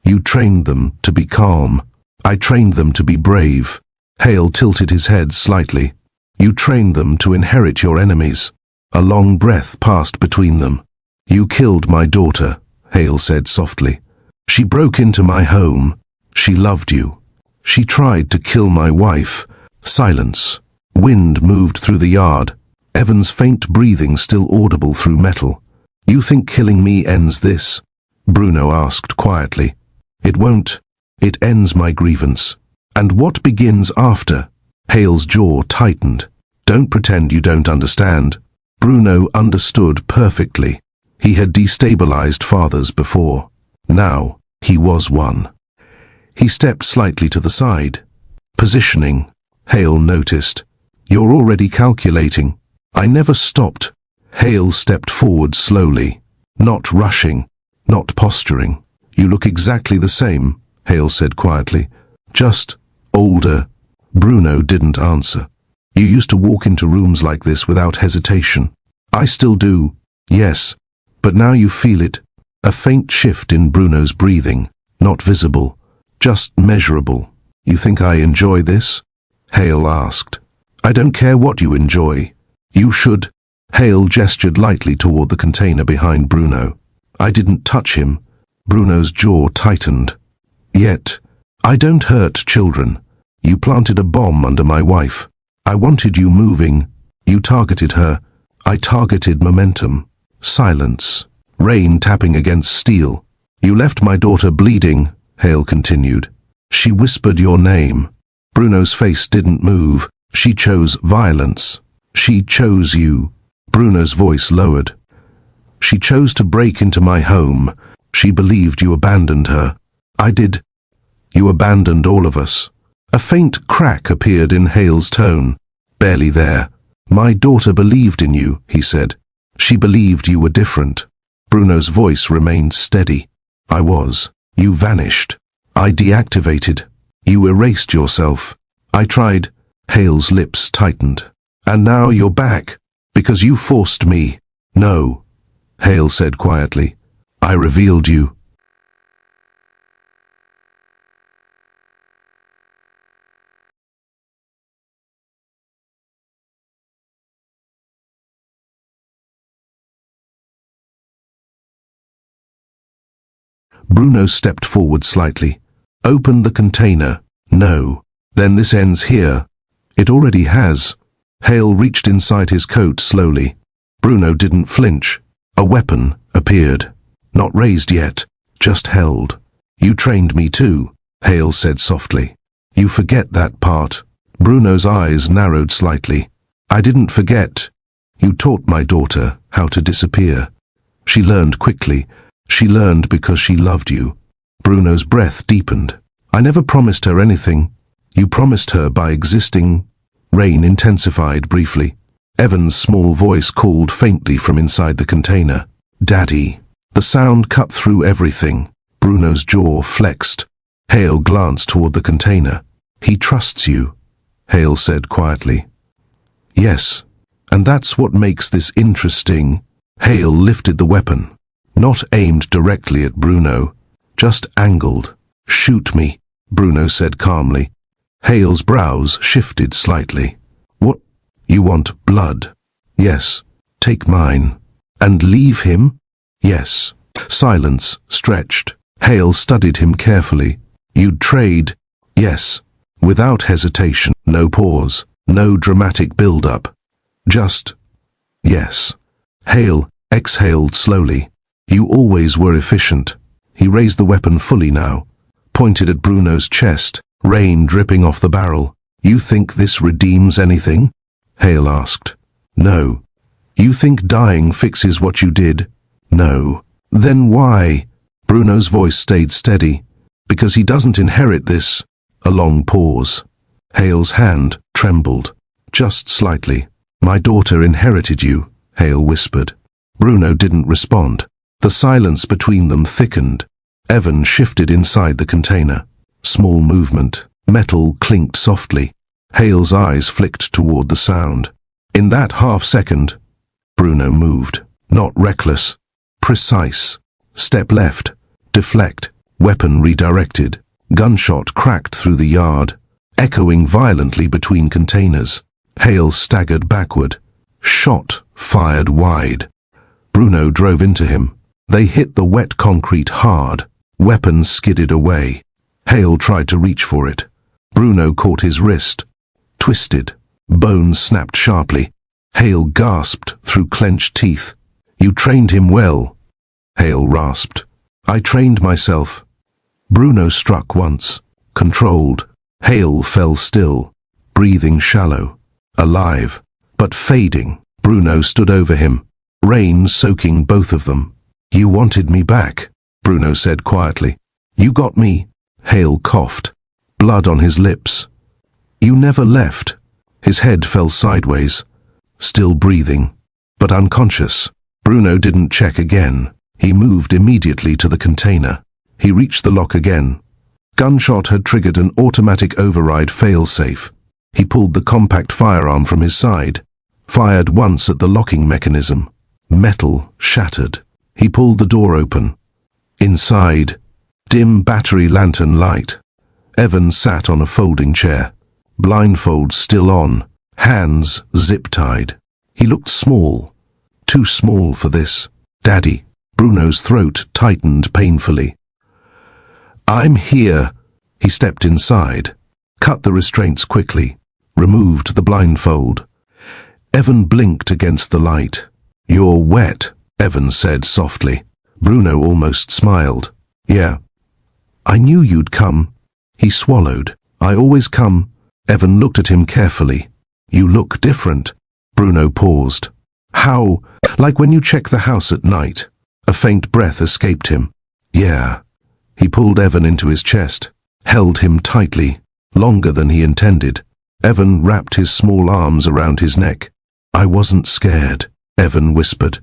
You trained them to be calm. I trained them to be brave. Hale tilted his head slightly. You trained them to inherit your enemies. A long breath passed between them. You killed my daughter, Hale said softly. She broke into my home. She loved you. She tried to kill my wife. Silence. Wind moved through the yard. Evan's faint breathing still audible through metal. You think killing me ends this? Bruno asked quietly. It won't. It ends my grievance. And what begins after? Hale's jaw tightened. Don't pretend you don't understand. Bruno understood perfectly. He had destabilized fathers before. Now, he was one. He stepped slightly to the side. Positioning. Hale noticed. You're already calculating. I never stopped. Hale stepped forward slowly. Not rushing. Not posturing. You look exactly the same, Hale said quietly. Just older. Bruno didn't answer. You used to walk into rooms like this without hesitation. I still do, yes. But now you feel it. A faint shift in Bruno's breathing. Not visible. Just measurable. You think I enjoy this? Hale asked. I don't care what you enjoy. You should. Hale gestured lightly toward the container behind Bruno. I didn't touch him. Bruno's jaw tightened. Yet, I don't hurt children. You planted a bomb under my wife. I wanted you moving. You targeted her. I targeted momentum. Silence. Rain tapping against steel. You left my daughter bleeding, Hale continued. She whispered your name. Bruno's face didn't move. She chose violence. She chose you. Bruno's voice lowered. She chose to break into my home. She believed you abandoned her. I did. You abandoned all of us. A faint crack appeared in Hale's tone. Barely there. My daughter believed in you, he said. She believed you were different. Bruno's voice remained steady. I was. You vanished. I deactivated. You erased yourself. I tried. Hale's lips tightened. And now you're back. Because you forced me. No, Hale said quietly. I revealed you. Bruno stepped forward slightly. Open the container. No. Then this ends here. It already has. Hale reached inside his coat slowly. Bruno didn't flinch. A weapon appeared. Not raised yet, just held. You trained me too, Hale said softly. You forget that part. Bruno's eyes narrowed slightly. I didn't forget. You taught my daughter how to disappear. She learned quickly. She learned because she loved you. Bruno's breath deepened. I never promised her anything. You promised her by existing. Rain intensified briefly. Evan's small voice called faintly from inside the container. Daddy. The sound cut through everything. Bruno's jaw flexed. Hale glanced toward the container. He trusts you, Hale said quietly. Yes, and that's what makes this interesting. Hale lifted the weapon. Not aimed directly at Bruno, just angled. Shoot me, Bruno said calmly. Hale's brows shifted slightly. What? You want blood? Yes. Take mine. And leave him? Yes. Silence stretched. Hale studied him carefully. You'd trade? Yes. Without hesitation, no pause, no dramatic build-up. Just, yes. Hale exhaled slowly. You always were efficient. He raised the weapon fully now, pointed at Bruno's chest, rain dripping off the barrel. You think this redeems anything? Hale asked. No. You think dying fixes what you did? No. Then why? Bruno's voice stayed steady. Because he doesn't inherit this. A long pause. Hale's hand trembled, just slightly. My daughter inherited you, Hale whispered. Bruno didn't respond. The silence between them thickened. Evan shifted inside the container. Small movement. Metal clinked softly. Hale's eyes flicked toward the sound. In that half-second, Bruno moved. Not reckless. Precise. Step left. Deflect. Weapon redirected. Gunshot cracked through the yard, echoing violently between containers. Hale staggered backward. Shot fired wide. Bruno drove into him. They hit the wet concrete hard. Weapon skidded away. Hale tried to reach for it. Bruno caught his wrist. Twisted. Bones snapped sharply. Hale gasped through clenched teeth. You trained him well, Hale rasped. I trained myself. Bruno struck once. Controlled. Hale fell still, breathing shallow. Alive, but fading. Bruno stood over him, rain soaking both of them. You wanted me back, Bruno said quietly. You got me. Hale coughed, blood on his lips. You never left. His head fell sideways, still breathing, but unconscious. Bruno didn't check again. He moved immediately to the container. He reached the lock again. Gunshot had triggered an automatic override failsafe. He pulled the compact firearm from his side, fired once at the locking mechanism. Metal shattered. He pulled the door open. Inside, dim battery lantern light. Evan sat on a folding chair, blindfold still on, hands zip-tied. He looked small, too small for this. Daddy. Bruno's throat tightened painfully. I'm here. He stepped inside, cut the restraints quickly, removed the blindfold. Evan blinked against the light. You're wet, Evan said softly. Bruno almost smiled. Yeah. I knew you'd come. He swallowed. I always come. Evan looked at him carefully. You look different. Bruno paused. How? Like when you check the house at night. A faint breath escaped him. Yeah. He pulled Evan into his chest. held him tightly, longer than he intended. Evan wrapped his small arms around his neck. "I wasn't scared," Evan whispered.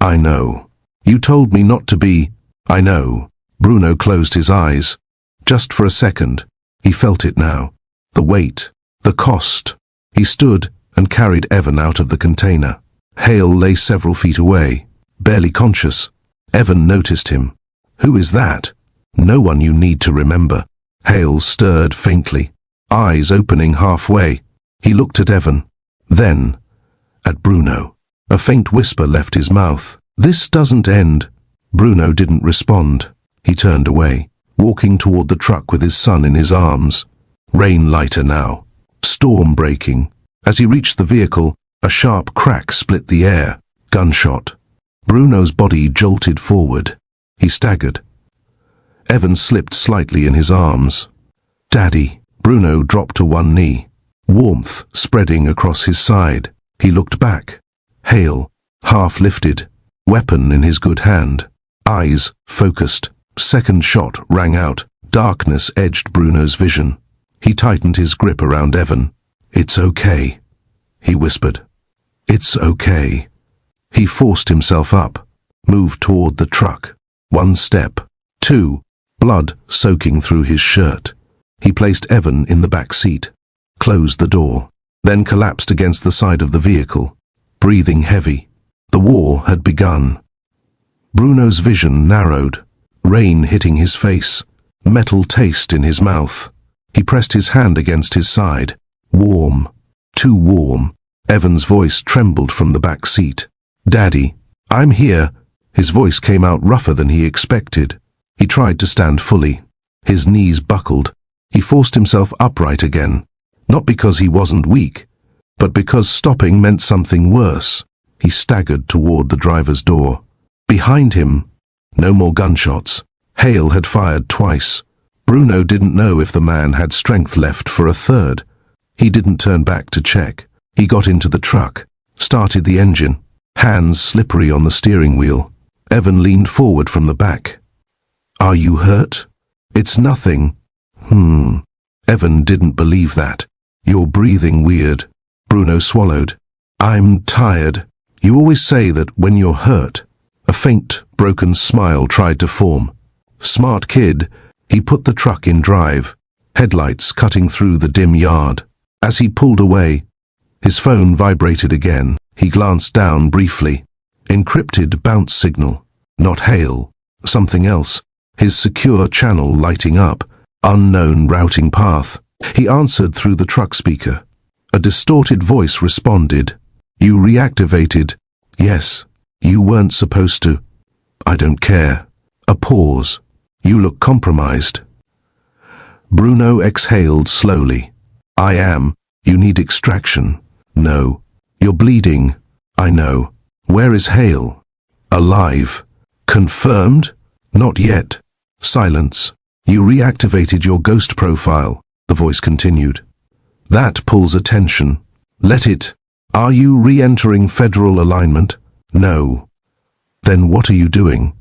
"I know. You told me not to be." "I know." Bruno closed his eyes. Just for a second, he felt it now. The weight, the cost. He stood and carried Evan out of the container. Hail lay several feet away, barely conscious. Evan noticed him. "Who is that?" "No one you need to remember." Hail stirred faintly, eyes opening halfway. He looked at Evan, then at Bruno. A faint whisper left his mouth. "This doesn't end." Bruno didn't respond. He turned away, walking toward the truck with his son in his arms. Rain lighter now, storm breaking. As he reached the vehicle, a sharp crack split the air. Gunshot. Bruno's body jolted forward. He staggered. Evan slipped slightly in his arms. "Daddy." Bruno dropped to one knee, warmth spreading across his side. He looked back. Hail, half lifted, weapon in his good hand. Eyes focused. Second shot rang out. Darkness edged Bruno's vision. He tightened his grip around Evan. "It's okay," he whispered. "It's okay." He forced himself up, moved toward the truck. One step, two, blood soaking through his shirt. He placed Evan in the back seat, closed the door, then collapsed against the side of the vehicle, breathing heavy. The war had begun. Bruno's vision narrowed, rain hitting his face, metal taste in his mouth. He pressed his hand against his side. Warm, too warm. Evan's voice trembled from the back seat. "Daddy, I'm here." His voice came out rougher than he expected. He tried to stand fully. His knees buckled. He forced himself upright again, not because he wasn't weak, but because stopping meant something worse. He staggered toward the driver's door. Behind him, no more gunshots. Hail had fired twice. Bruno didn't know if the man had strength left for a third. He didn't turn back to check. He got into the truck, started the engine, hands slippery on the steering wheel. Evan leaned forward from the back. "Are you hurt?" "It's nothing." Evan didn't believe that. "You're breathing weird." Bruno swallowed. "I'm tired." "You always say that when you're hurt." A faint, broken smile tried to form. Smart kid. He put the truck in drive, headlights cutting through the dim yard. As he pulled away, his phone vibrated again. He glanced down briefly. Encrypted bounce signal. Not Hail. Something else. His secure channel lighting up. Unknown routing path. He answered through the truck speaker. A distorted voice responded. "You reactivated." "Yes. You weren't supposed to." "I don't care." A pause. "You look compromised." Bruno exhaled slowly. "I am. You need extraction." "No." "You're bleeding." "I know." "Where is Hail?" "Alive." "Confirmed?" "Not yet." Silence. "You reactivated your ghost profile," the voice continued. "That pulls attention. Let it. Are you re-entering federal alignment?" "No." "Then what are you doing?"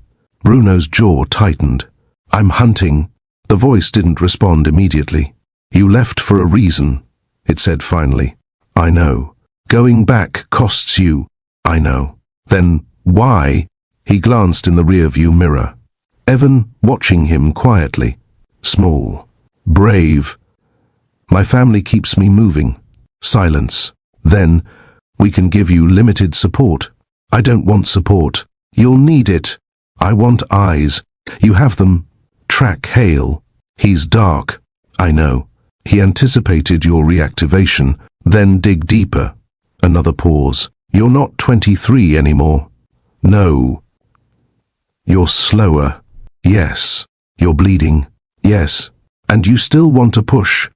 Bruno's jaw tightened. "I'm hunting." The voice didn't respond immediately. "You left for a reason," it said finally. "I know. Going back costs you." "I know." "Then why?" He glanced in the rearview mirror. Evan watching him quietly. Small. Brave. "My family keeps me moving." Silence. Then, "We can give you limited support." "I don't want support." "You'll need it." "I want eyes." "You have them." "Track Hail." "He's dark." "I know." "He anticipated your reactivation." "Then dig deeper." Another pause. "You're not 23 anymore." "No." "You're slower." "Yes." "You're bleeding." "Yes." "And you still want to push."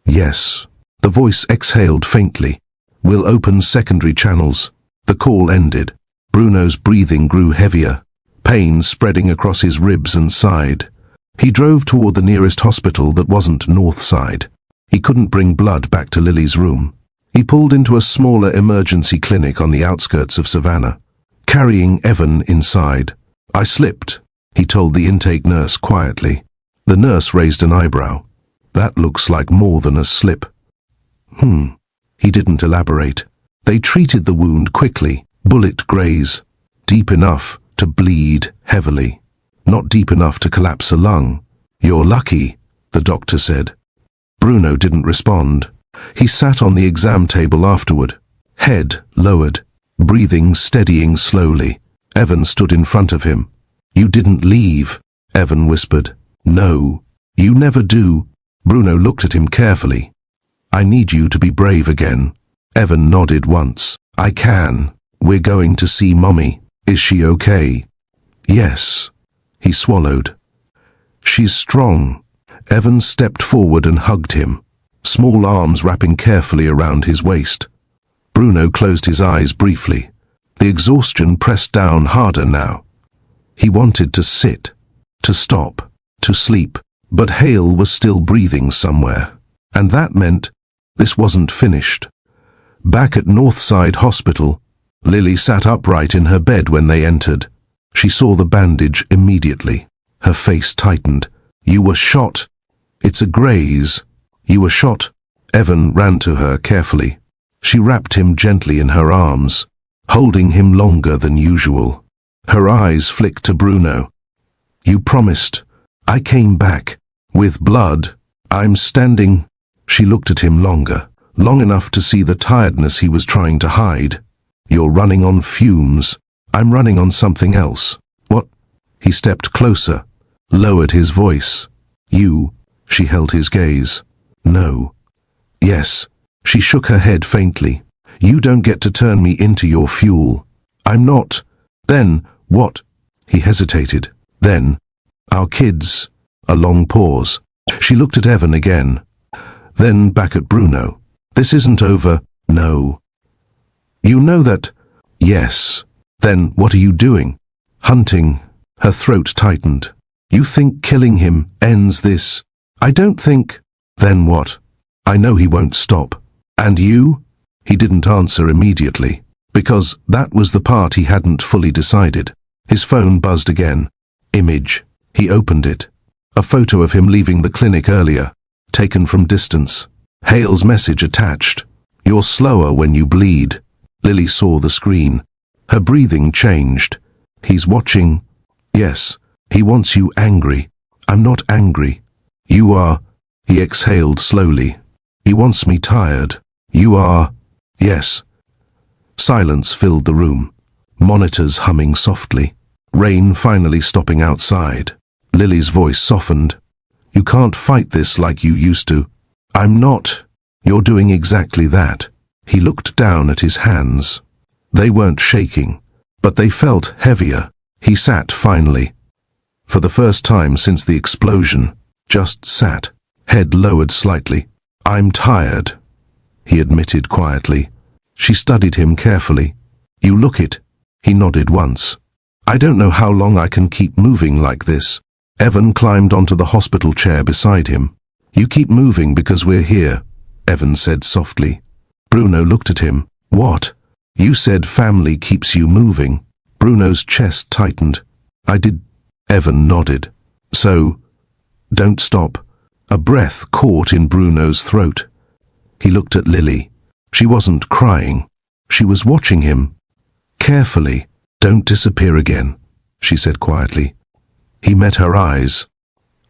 "Yes." The voice exhaled faintly. "We'll open secondary channels." The call ended. Bruno's breathing grew heavier, pain spreading across his ribs and side. He drove toward the nearest hospital that wasn't Northside. He couldn't bring blood back to Lily's room. He pulled into a smaller emergency clinic on the outskirts of Savannah, carrying Evan inside. "I slipped," he told the intake nurse quietly. The nurse raised an eyebrow. That looks like more than a slip. He didn't elaborate. They treated the wound quickly. Bullet graze. Deep enough to bleed heavily. Not deep enough to collapse a lung. You're lucky, the doctor said. Bruno didn't respond. He sat on the exam table afterward, head lowered, breathing steadying slowly. Evan stood in front of him. You didn't leave, Evan whispered. No, you never do. Bruno looked at him carefully. I need you to be brave again. Evan nodded once. I can. We're going to see Mommy. Is she okay? Yes. He swallowed. She's strong. Evan stepped forward and hugged him, small arms wrapping carefully around his waist. Bruno closed his eyes briefly. The exhaustion pressed down harder now. He wanted to sit, to stop, to sleep, but Hale was still breathing somewhere, and that meant this wasn't finished. Back at Northside Hospital, Lily sat upright in her bed when they entered. She saw the bandage immediately. Her face tightened. You were shot. It's a graze. You were shot. Evan ran to her carefully. She wrapped him gently in her arms, holding him longer than usual. Her eyes flicked to Bruno. You promised. I came back. With blood. I'm standing. She looked at him longer, long enough to see the tiredness he was trying to hide. You're running on fumes. I'm running on something else. What? He stepped closer, lowered his voice. You. She held his gaze. No. Yes. She shook her head faintly. You don't get to turn me into your fuel. I'm not. Then, what? He hesitated. Then, our kids. A long pause. She looked at Evan again. Then back at Bruno. This isn't over. No. You know that? Yes. Then what are you doing? Hunting. Her throat tightened. You think killing him ends this? I don't think. Then what? I know he won't stop. And you? He didn't answer immediately, because that was the part he hadn't fully decided. His phone buzzed again. Image. He opened it. A photo of him leaving the clinic earlier, taken from distance. Hale's message attached. You're slower when you bleed. Lily saw the screen. Her breathing changed. He's watching. Yes, he wants you angry. I'm not angry. You are. He exhaled slowly. He wants me tired. You are. Yes. Silence filled the room. Monitors humming softly. Rain finally stopping outside. Lily's voice softened. You can't fight this like you used to. I'm not. You're doing exactly that. He looked down at his hands. They weren't shaking, but they felt heavier. He sat finally. For the first time since the explosion, just sat, head lowered slightly. I'm tired, he admitted quietly. She studied him carefully. You look it. He nodded once. I don't know how long I can keep moving like this. Evan climbed onto the hospital chair beside him. You keep moving because we're here, Evan said softly. Bruno looked at him. What? You said family keeps you moving. Bruno's chest tightened. I did. Evan nodded. So, don't stop. A breath caught in Bruno's throat. He looked at Lily. She wasn't crying. She was watching him. Carefully. Don't disappear again, she said quietly. He met her eyes.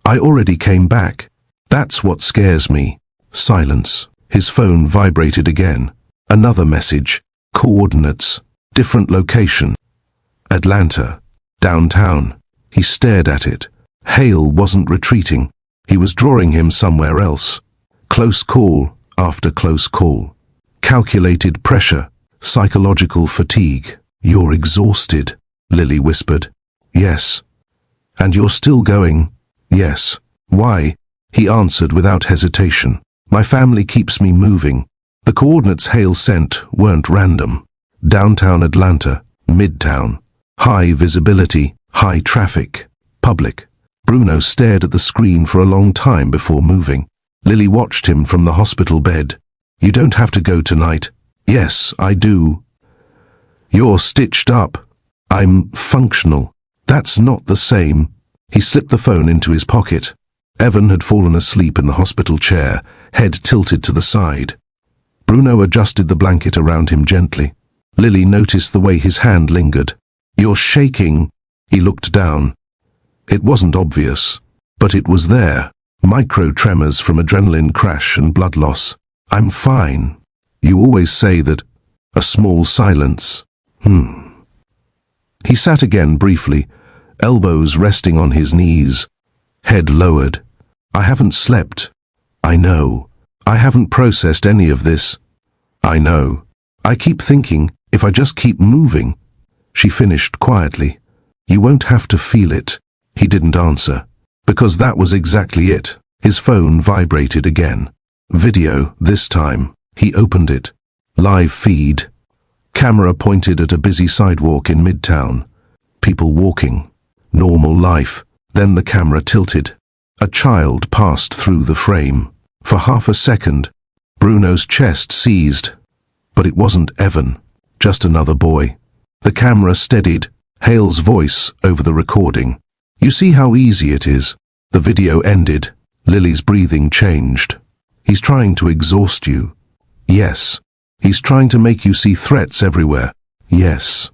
I already came back. That's what scares me. Silence. His phone vibrated again. Another message. Coordinates. Different location. Atlanta. Downtown. He stared at it. Hale wasn't retreating. He was drawing him somewhere else. Close call after close call. Calculated pressure. Psychological fatigue. You're exhausted, Lily whispered. Yes. And you're still going? Yes. Why? He answered without hesitation. My family keeps me moving. The coordinates Hale sent weren't random. Downtown Atlanta, Midtown. High visibility, high traffic, public. Bruno stared at the screen for a long time before moving. Lily watched him from the hospital bed. You don't have to go tonight. Yes, I do. You're stitched up. I'm functional. That's not the same. He slipped the phone into his pocket. Evan had fallen asleep in the hospital chair, head tilted to the side. Bruno adjusted the blanket around him gently. Lily noticed the way his hand lingered. "You're shaking." He looked down. It wasn't obvious, but it was there. Micro tremors from adrenaline crash and blood loss. "I'm fine. You always say that." A small silence. He sat again briefly, elbows resting on his knees, head lowered. "I haven't slept. I know. I haven't processed any of this. I know. I keep thinking, if I just keep moving." She finished quietly. "You won't have to feel it." He didn't answer, because that was exactly it. His phone vibrated again. Video, this time. He opened it. Live feed. Camera pointed at a busy sidewalk in Midtown. People walking. Normal life. Then the camera tilted. A child passed through the frame. For half a second, Bruno's chest seized. But it wasn't Evan, just another boy. The camera steadied, Hale's voice over the recording. "You see how easy it is." The video ended. Lily's breathing changed. "He's trying to exhaust you." "Yes." "He's trying to make you see threats everywhere." "Yes."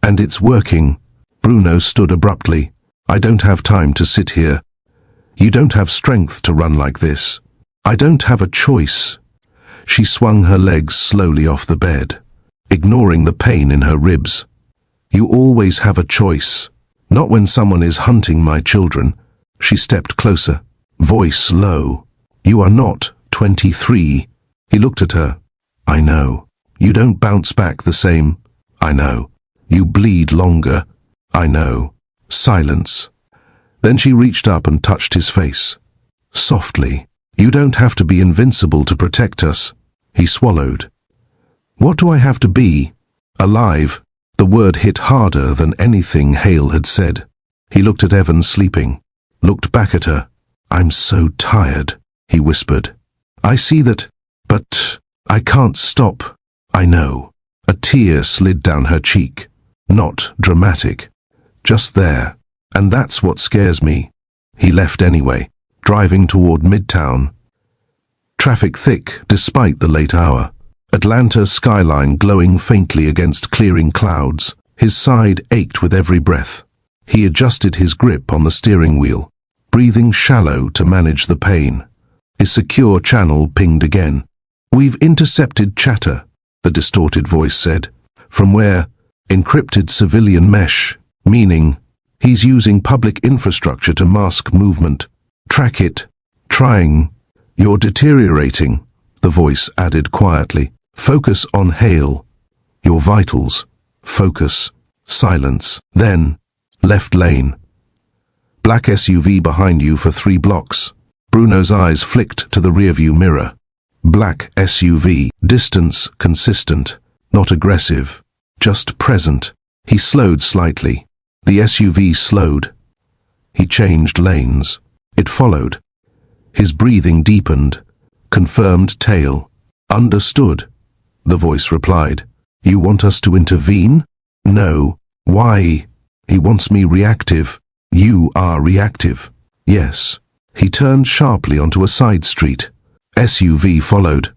"And it's working." Bruno stood abruptly. "I don't have time to sit here. You don't have strength to run like this. I don't have a choice." She swung her legs slowly off the bed, ignoring the pain in her ribs. "You always have a choice. Not when someone is hunting my children." She stepped closer, voice low. "You are not 23. He looked at her. "I know. You don't bounce back the same." "I know. You bleed longer." "I know." Silence. Then she reached up and touched his face. Softly. "You don't have to be invincible to protect us." He swallowed. "What do I have to be?" "Alive." The word hit harder than anything Hale had said. He looked at Evan sleeping, looked back at her. "I'm so tired," he whispered. "I see that, but I can't stop." "I know." A tear slid down her cheek. Not dramatic. Just there. "And that's what scares me." He left anyway, driving toward Midtown. Traffic thick despite the late hour. Atlanta's skyline glowing faintly against clearing clouds. His side ached with every breath. He adjusted his grip on the steering wheel, breathing shallow to manage the pain. His secure channel pinged again. "We've intercepted chatter," the distorted voice said. "From where?" "Encrypted civilian mesh," meaning he's using public infrastructure to mask movement. "Track it." "Trying." "You're deteriorating," the voice added quietly. "Focus on Hale." "Your vitals." "Focus." Silence. Then, left lane. Black SUV behind you for 3 blocks. Bruno's eyes flicked to the rearview mirror. Black SUV. Distance consistent. Not aggressive. Just present. He slowed slightly. The SUV slowed. He changed lanes. It followed. His breathing deepened. Confirmed tail. "Understood," the voice replied. "You want us to intervene?" "No." "Why?" "He wants me reactive." "You are reactive." "Yes." He turned sharply onto a side street. SUV followed.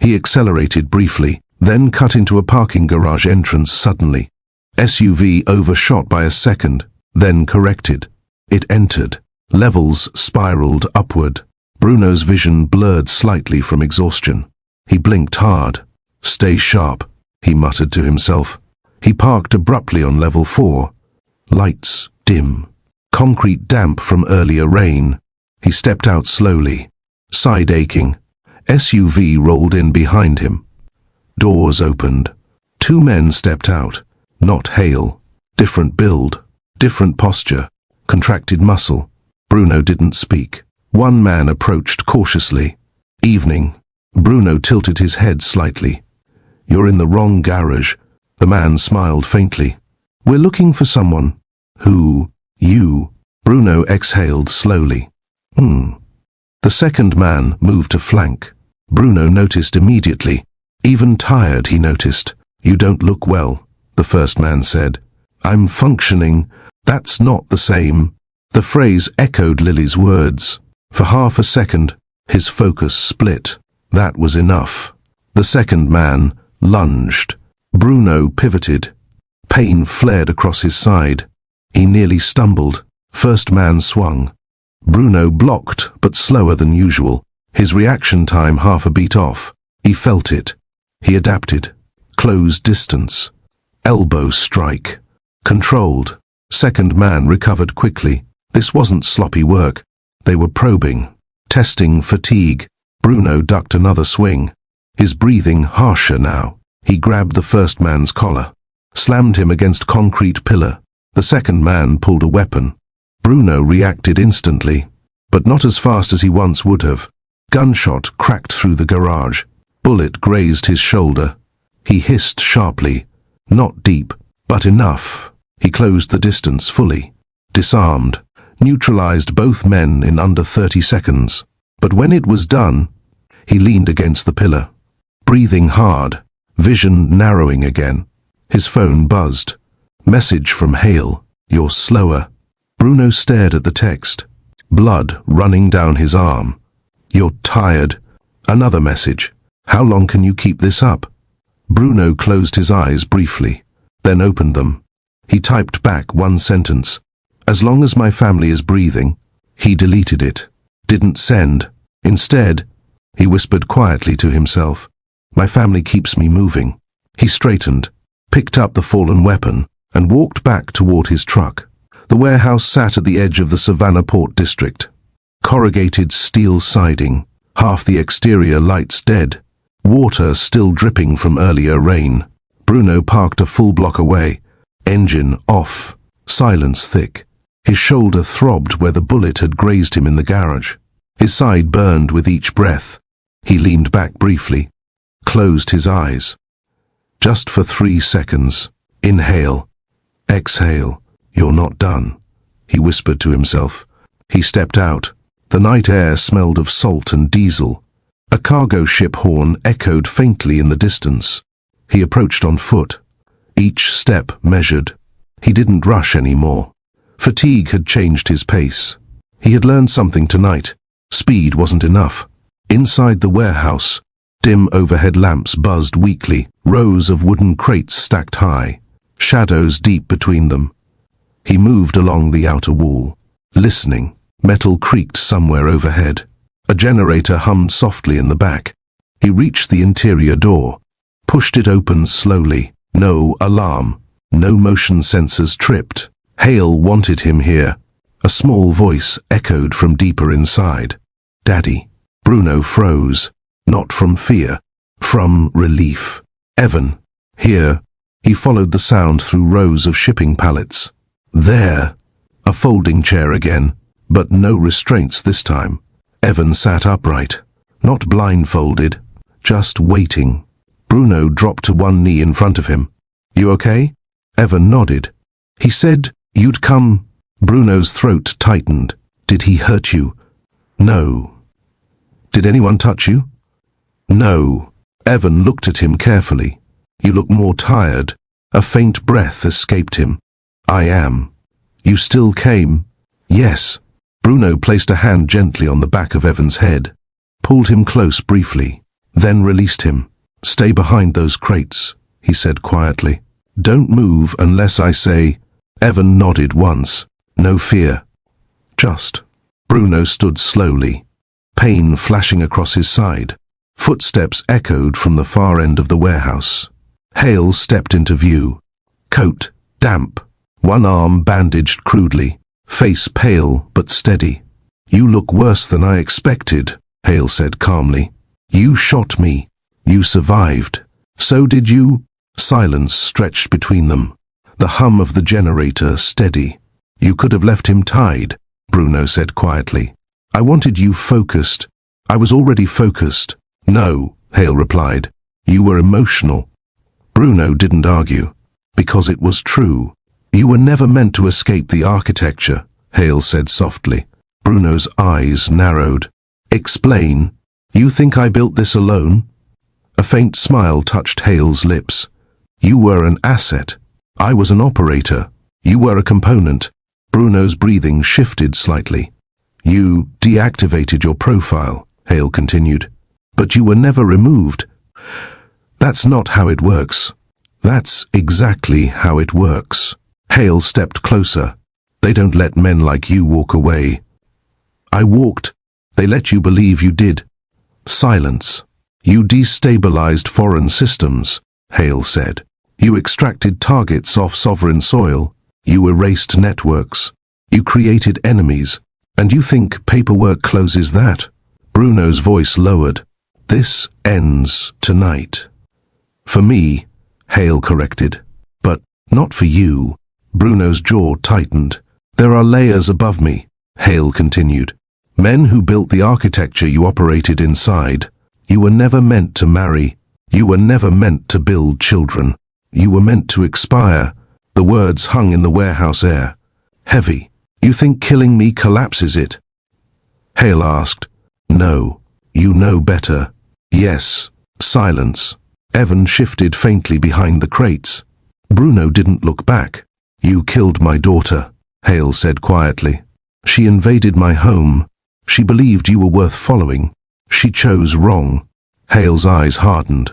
He accelerated briefly, then cut into a parking garage entrance suddenly. SUV overshot by a second, then corrected. It entered. Levels spiraled upward. Bruno's vision blurred slightly from exhaustion. He blinked hard. "Stay sharp," he muttered to himself. He parked abruptly on level 4. Lights dim. Concrete damp from earlier rain. He stepped out slowly, side aching. SUV rolled in behind him. Doors opened. 2 men stepped out. Not Hale. Different build, different posture, contracted muscle. Bruno didn't speak. One man approached cautiously. "Evening." Bruno tilted his head slightly. "You're in the wrong garage." The man smiled faintly. "We're looking for someone." "Who?" "You." Bruno exhaled slowly. The second man moved to flank. Bruno noticed immediately. Even tired, he noticed. "You don't look well," the first man said. "I'm functioning." "That's not the same." The phrase echoed Lily's words. For half a second, his focus split. That was enough. The second man lunged. Bruno pivoted. Pain flared across his side. He nearly stumbled. First man swung. Bruno blocked, but slower than usual. His reaction time half a beat off. He felt it. He adapted. Closed distance. Elbow strike. Controlled. Second man recovered quickly. This wasn't sloppy work. They were probing. Testing fatigue. Bruno ducked another swing. His breathing harsher now. He grabbed the first man's collar. Slammed him against concrete pillar. The second man pulled a weapon. Bruno reacted instantly, but not as fast as he once would have. Gunshot cracked through the garage. Bullet grazed his shoulder. He hissed sharply. Not deep, but enough. He closed the distance fully. Disarmed. Neutralized both men in under 30 seconds. But when it was done, he leaned against the pillar. Breathing hard. Vision narrowing again. His phone buzzed. Message from Hail. You're slower. Bruno stared at the text. Blood running down his arm. You're tired. Another message. How long can you keep this up? Bruno closed his eyes briefly, then opened them. He typed back one sentence. As long as my family is breathing. He deleted it. Didn't send. Instead, he whispered quietly to himself. My family keeps me moving. He straightened, picked up the fallen weapon, and walked back toward his truck. The warehouse sat at the edge of the Savannah Port District. Corrugated steel siding, half the exterior lights dead. Water still dripping from earlier rain. Bruno parked a full block away. Engine off. Silence thick. His shoulder throbbed where the bullet had grazed him in the garage. His side burned with each breath. He leaned back briefly. Closed his eyes. Just for 3 seconds. Inhale. Exhale. You're not done, he whispered to himself. He stepped out. The night air smelled of salt and diesel. A cargo ship horn echoed faintly in the distance. He approached on foot. Each step measured. He didn't rush anymore. Fatigue had changed his pace. He had learned something tonight. Speed wasn't enough. Inside the warehouse, dim overhead lamps buzzed weakly, rows of wooden crates stacked high, shadows deep between them. He moved along the outer wall, listening. Metal creaked somewhere overhead. A generator hummed softly in the back. He reached the interior door, pushed it open slowly. No alarm. No motion sensors tripped. Hail wanted him here. A small voice echoed from deeper inside. Daddy. Bruno froze. Not from fear. From relief. Evan. Here. He followed the sound through rows of shipping pallets. There. A folding chair again, but no restraints this time. Evan sat upright. Not blindfolded. Just waiting. Bruno dropped to one knee in front of him. You okay? Evan nodded. He said, you'd come. Bruno's throat tightened. Did he hurt you? No. Did anyone touch you? No. Evan looked at him carefully. You look more tired. A faint breath escaped him. I am. You still came? Yes. Bruno placed a hand gently on the back of Evan's head, pulled him close briefly, then released him. Stay behind those crates, he said quietly. Don't move unless I say. Evan nodded once. No fear. Just. Bruno stood slowly, pain flashing across his side. Footsteps echoed from the far end of the warehouse. Hail stepped into view. Coat, damp, one arm bandaged crudely, face pale but steady. You look worse than I expected, Hail said calmly. You shot me. You survived. So did you. Silence stretched between them. The hum of the generator steady. You could have left him tied, Bruno said quietly. I wanted you focused. I was already focused. No, Hail replied. You were emotional. Bruno didn't argue. Because it was true. You were never meant to escape the architecture, Hail said softly. Bruno's eyes narrowed. Explain. You think I built this alone? A faint smile touched Hale's lips. You were an asset. I was an operator. You were a component. Bruno's breathing shifted slightly. You deactivated your profile, Hale continued. But you were never removed. That's not how it works. That's exactly how it works. Hale stepped closer. They don't let men like you walk away. I walked. They let you believe you did. Silence. You destabilized foreign systems, Hale said. You extracted targets off sovereign soil. You erased networks. You created enemies. And you think paperwork closes that? Bruno's voice lowered. This ends tonight. For me, Hale corrected. But not for you. Bruno's jaw tightened. There are layers above me, Hale continued. Men who built the architecture you operated inside. You were never meant to marry. You were never meant to build children. You were meant to expire. The words hung in the warehouse air. Heavy. You think killing me collapses it? Hale asked. No. You know better. Yes. Silence. Evan shifted faintly behind the crates. Bruno didn't look back. You killed my daughter, Hale said quietly. She invaded my home. She believed you were worth following. She chose wrong. Hale's eyes hardened.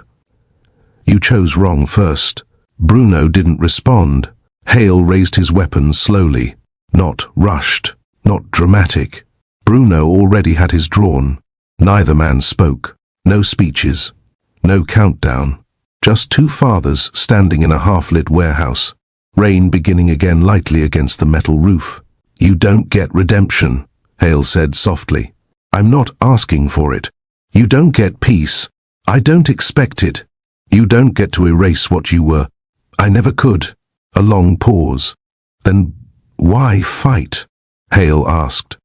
You chose wrong first. Bruno didn't respond. Hale raised his weapon slowly. Not rushed. Not dramatic. Bruno already had his drawn. Neither man spoke. No speeches. No countdown. Just two fathers standing in a half-lit warehouse. Rain beginning again lightly against the metal roof. You don't get redemption, Hale said softly. I'm not asking for it. You don't get peace. I don't expect it. You don't get to erase what you were. I never could. A long pause. Then why fight? Hale asked.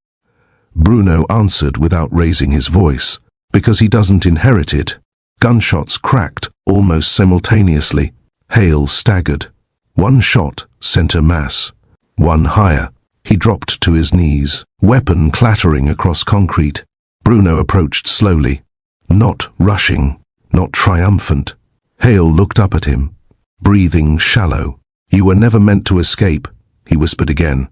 Bruno answered without raising his voice. Because he doesn't inherit it. Gunshots cracked almost simultaneously. Hale staggered. One shot sent a mass. One higher. He dropped to his knees, weapon clattering across concrete. Bruno approached slowly. Not rushing. Not triumphant. Hale looked up at him, breathing shallow. You were never meant to escape, he whispered again.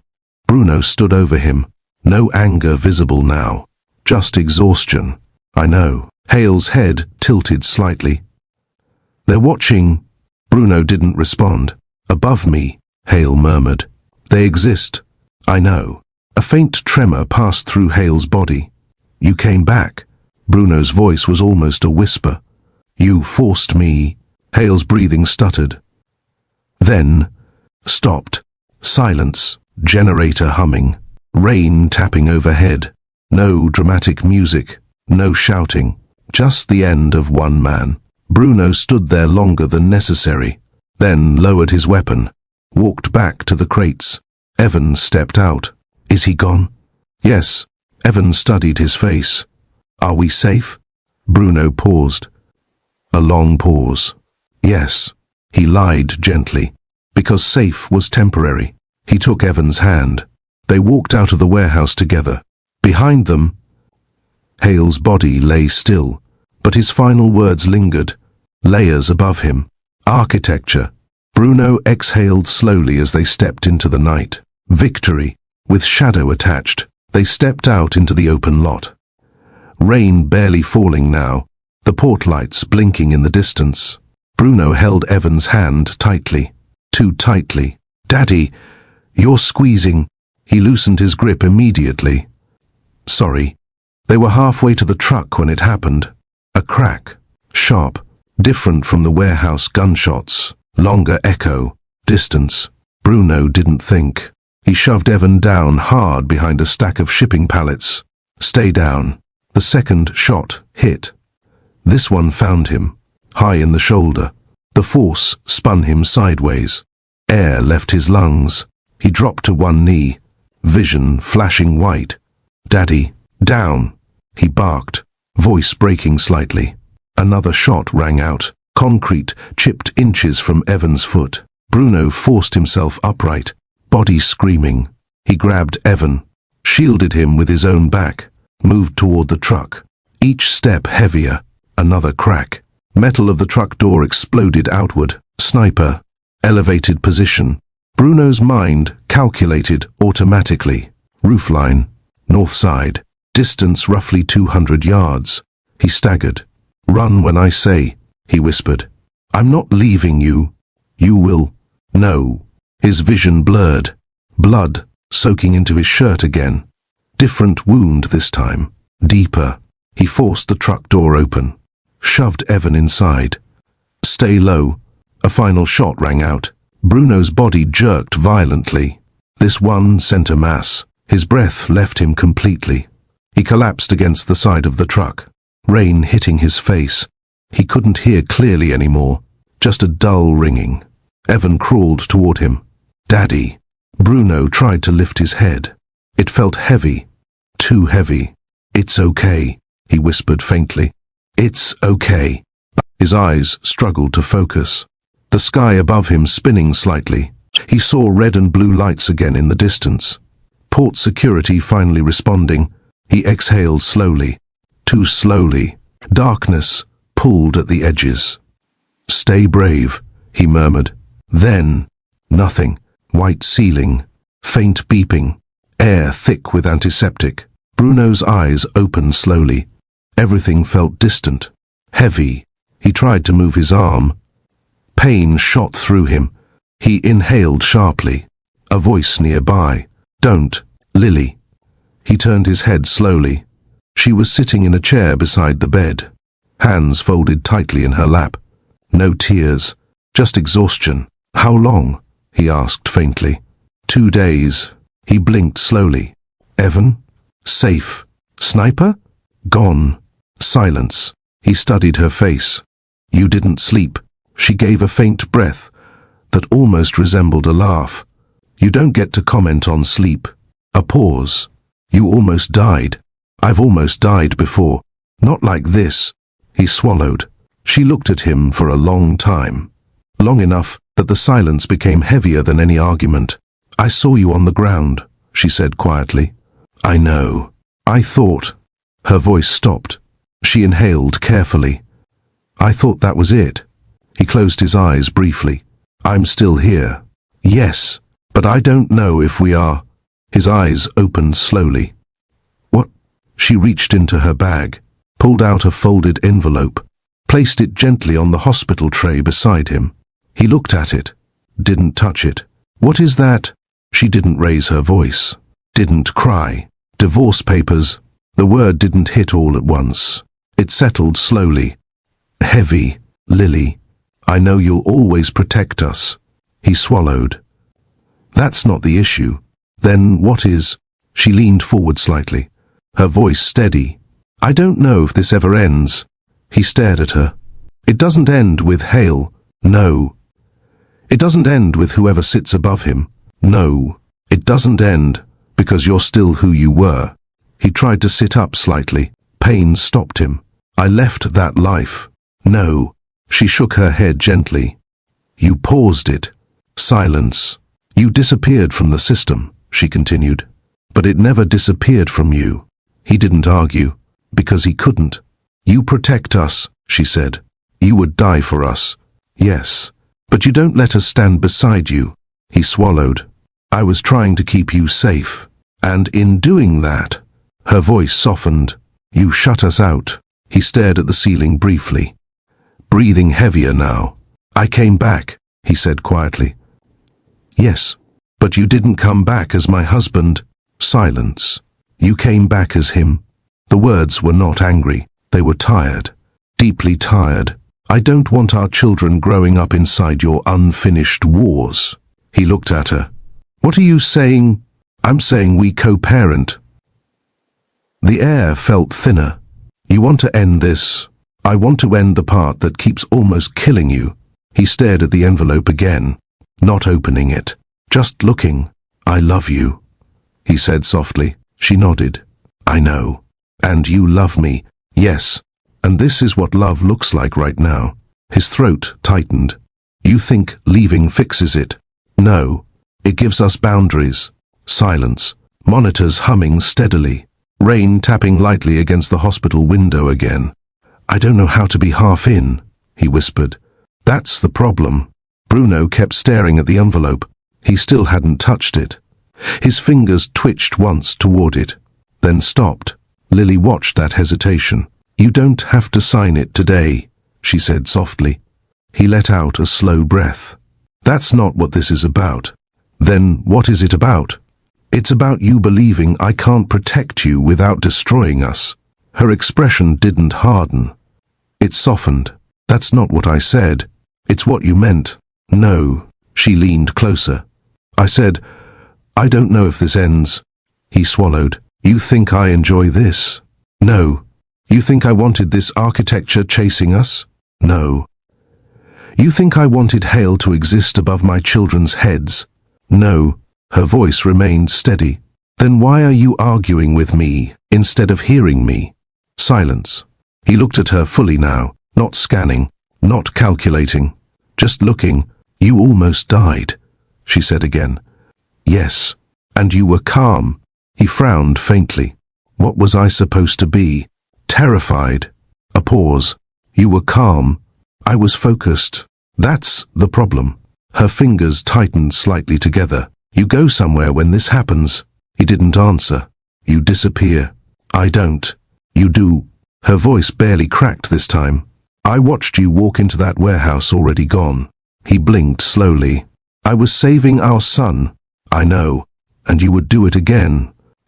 Bruno stood over him. No anger visible now. Just exhaustion. I know. Hale's head tilted slightly. They're watching. Bruno didn't respond. Above me, Hale murmured. They exist. I know. A faint tremor passed through Hale's body. You came back. Bruno's voice was almost a whisper. You forced me. Hale's breathing stuttered. Then, stopped. Silence. Generator humming. Rain tapping overhead. No dramatic music. No shouting. Just the end of one man. Bruno stood there longer than necessary. Then lowered his weapon. Walked back to the crates. Evan stepped out. Is he gone? Yes. Evan studied his face. Are we safe? Bruno paused. A long pause. Yes. He lied gently. Because safe was temporary. He took Evan's hand. They walked out of the warehouse together. Behind them, Hale's body lay still, but his final words lingered. Layers above him. Architecture. Bruno exhaled slowly as they stepped into the night. Victory. With shadow attached, they stepped out into the open lot. Rain barely falling now, the port lights blinking in the distance. Bruno held Evan's hand tightly. Too tightly. Daddy, you're squeezing. He loosened his grip immediately. Sorry. They were halfway to the truck when it happened. A crack. Sharp. Different from the warehouse gunshots. Longer echo. Distance. Bruno didn't think. He shoved Evan down hard behind a stack of shipping pallets. Stay down. The second shot hit. This one found him. High in the shoulder. The force spun him sideways. Air left his lungs. He dropped to one knee. Vision flashing white. Daddy, down. He barked, voice breaking slightly. Another shot rang out. Concrete chipped inches from Evan's foot. Bruno forced himself upright, body screaming. He grabbed Evan, shielded him with his own back, moved toward the truck. Each step heavier. Another crack. Metal of the truck door exploded outward. Sniper. Elevated position. Bruno's mind calculated automatically. Roofline. North side. Distance roughly 200 yards. He staggered. "Run when I say," he whispered. "I'm not leaving you. You will." No. His vision blurred. Blood soaking into his shirt again. Different wound this time. Deeper. He forced the truck door open. Shoved Evan inside. "Stay low." A final shot rang out. Bruno's body jerked violently. This one sent a mass. His breath left him completely. He collapsed against the side of the truck. Rain hitting his face. He couldn't hear clearly anymore. Just a dull ringing. Evan crawled toward him. "Daddy." Bruno tried to lift his head. It felt heavy. Too heavy. "It's okay," he whispered faintly. "It's okay." His eyes struggled to focus. The sky above him spinning slightly. He saw red and blue lights again in the distance. Port security finally responding. He exhaled slowly. Too slowly. Darkness pulled at the edges. "Stay brave," he murmured. Then, nothing. White ceiling. Faint beeping. Air thick with antiseptic. Bruno's eyes opened slowly. Everything felt distant. Heavy. He tried to move his arm. Pain shot through him. He inhaled sharply. A voice nearby. "Don't, Lily." He turned his head slowly. She was sitting in a chair beside the bed. Hands folded tightly in her lap. No tears. Just exhaustion. "How long?" he asked faintly. 2 days. He blinked slowly. "Evan? Safe. Sniper? Gone." Silence. He studied her face. "You didn't sleep." She gave a faint breath that almost resembled a laugh. "You don't get to comment on sleep." A pause. "You almost died." "I've almost died before. Not like this." He swallowed. She looked at him for a long time. Long enough that the silence became heavier than any argument. "I saw you on the ground," she said quietly. "I know. I thought." Her voice stopped. She inhaled carefully. "I thought that was it." He closed his eyes briefly. "I'm still here." "Yes, but I don't know if we are." His eyes opened slowly. "What?" She reached into her bag, pulled out a folded envelope, placed it gently on the hospital tray beside him. He looked at it, didn't touch it. "What is that?" She didn't raise her voice, didn't cry. "Divorce papers." The word didn't hit all at once. It settled slowly. "Heavy, Lily. I know you'll always protect us." He swallowed. "That's not the issue." "Then what is?" She leaned forward slightly, her voice steady. "I don't know if this ever ends." He stared at her. "It doesn't end with Hail. No. It doesn't end with whoever sits above him. No. It doesn't end because you're still who you were." He tried to sit up slightly. Pain stopped him. "I left that life." "No." She shook her head gently. "You paused it." Silence. "You disappeared from the system," she continued. "But it never disappeared from you." He didn't argue, because he couldn't. "You protect us," she said. "You would die for us." "Yes. But you don't let us stand beside you." He swallowed. "I was trying to keep you safe. And in doing that," her voice softened, "you shut us out." He stared at the ceiling briefly, breathing heavier now. "I came back," he said quietly. "Yes, but you didn't come back as my husband." Silence. "You came back as him." The words were not angry. They were tired. Deeply tired. "I don't want our children growing up inside your unfinished wars." He looked at her. "What are you saying?" "I'm saying we co-parent." The air felt thinner. "You want to end this?" "I want to end the part that keeps almost killing you." He stared at the envelope again, not opening it, just looking. "I love you," he said softly. She nodded. "I know. And you love me." "Yes. And this is what love looks like right now." His throat tightened. "You think leaving fixes it?" "No. It gives us boundaries." Silence. Monitors humming steadily. Rain tapping lightly against the hospital window again. "I don't know how to be half in," he whispered. "That's the problem." Bruno kept staring at the envelope. He still hadn't touched it. His fingers twitched once toward it, then stopped. Lily watched that hesitation. "You don't have to sign it today," she said softly. He let out a slow breath. "That's not what this is about." "Then what is it about?" "It's about you believing I can't protect you without destroying us." Her expression didn't harden. It softened. "That's not what I said. It's what you meant." "No." She leaned closer. "I said, I don't know if this ends." He swallowed. "You think I enjoy this?" "No." "You think I wanted this architecture chasing us?" "No." "You think I wanted Hail to exist above my children's heads?" "No." Her voice remained steady. "Then why are you arguing with me instead of hearing me?" Silence. He looked at her fully now, not scanning, not calculating, just looking. "You almost died," she said again. "Yes. And you were calm." He frowned faintly. "What was I supposed to be?" "Terrified." A pause. "You were calm. I was focused. That's the problem." Her fingers tightened slightly together. "You go somewhere when this happens." He didn't answer. "You disappear." "I don't." "You do." Her voice barely cracked this time. "I watched you walk into that warehouse already gone." He blinked slowly. "I was saving our son." "I know. And you would do it again."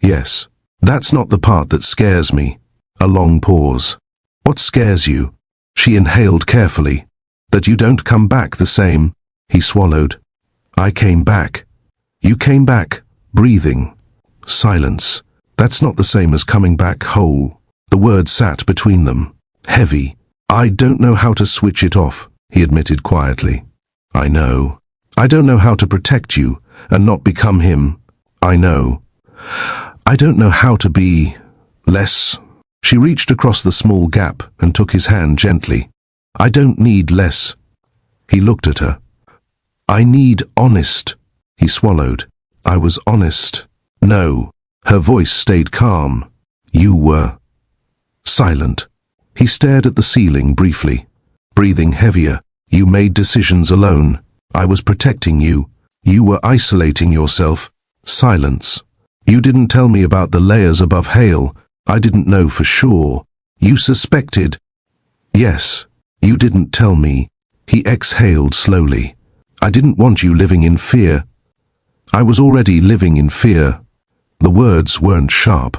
"Yes." "That's not the part that scares me." A long pause. "What scares you?" She inhaled carefully. "That you don't come back the same." He swallowed. "I came back." "You came back, breathing." Silence. "That's not the same as coming back whole." The word sat between them, heavy. "I don't know how to switch it off," he admitted quietly. "I know. I don't know how to protect you and not become him." "I know. I don't know how to be less." She reached across the small gap and took his hand gently. "I don't need less." He looked at her. "I need honest." He swallowed. "I was honest." "No." Her voice stayed calm. "You were." Silent. He stared at the ceiling briefly, breathing heavier. "You made decisions alone. I was protecting you. You were isolating yourself." Silence. "You didn't tell me about the layers above Hail. I didn't know for sure." "You suspected." "Yes. You didn't tell me." He exhaled slowly. "I didn't want you living in fear." "I was already living in fear." The words weren't sharp.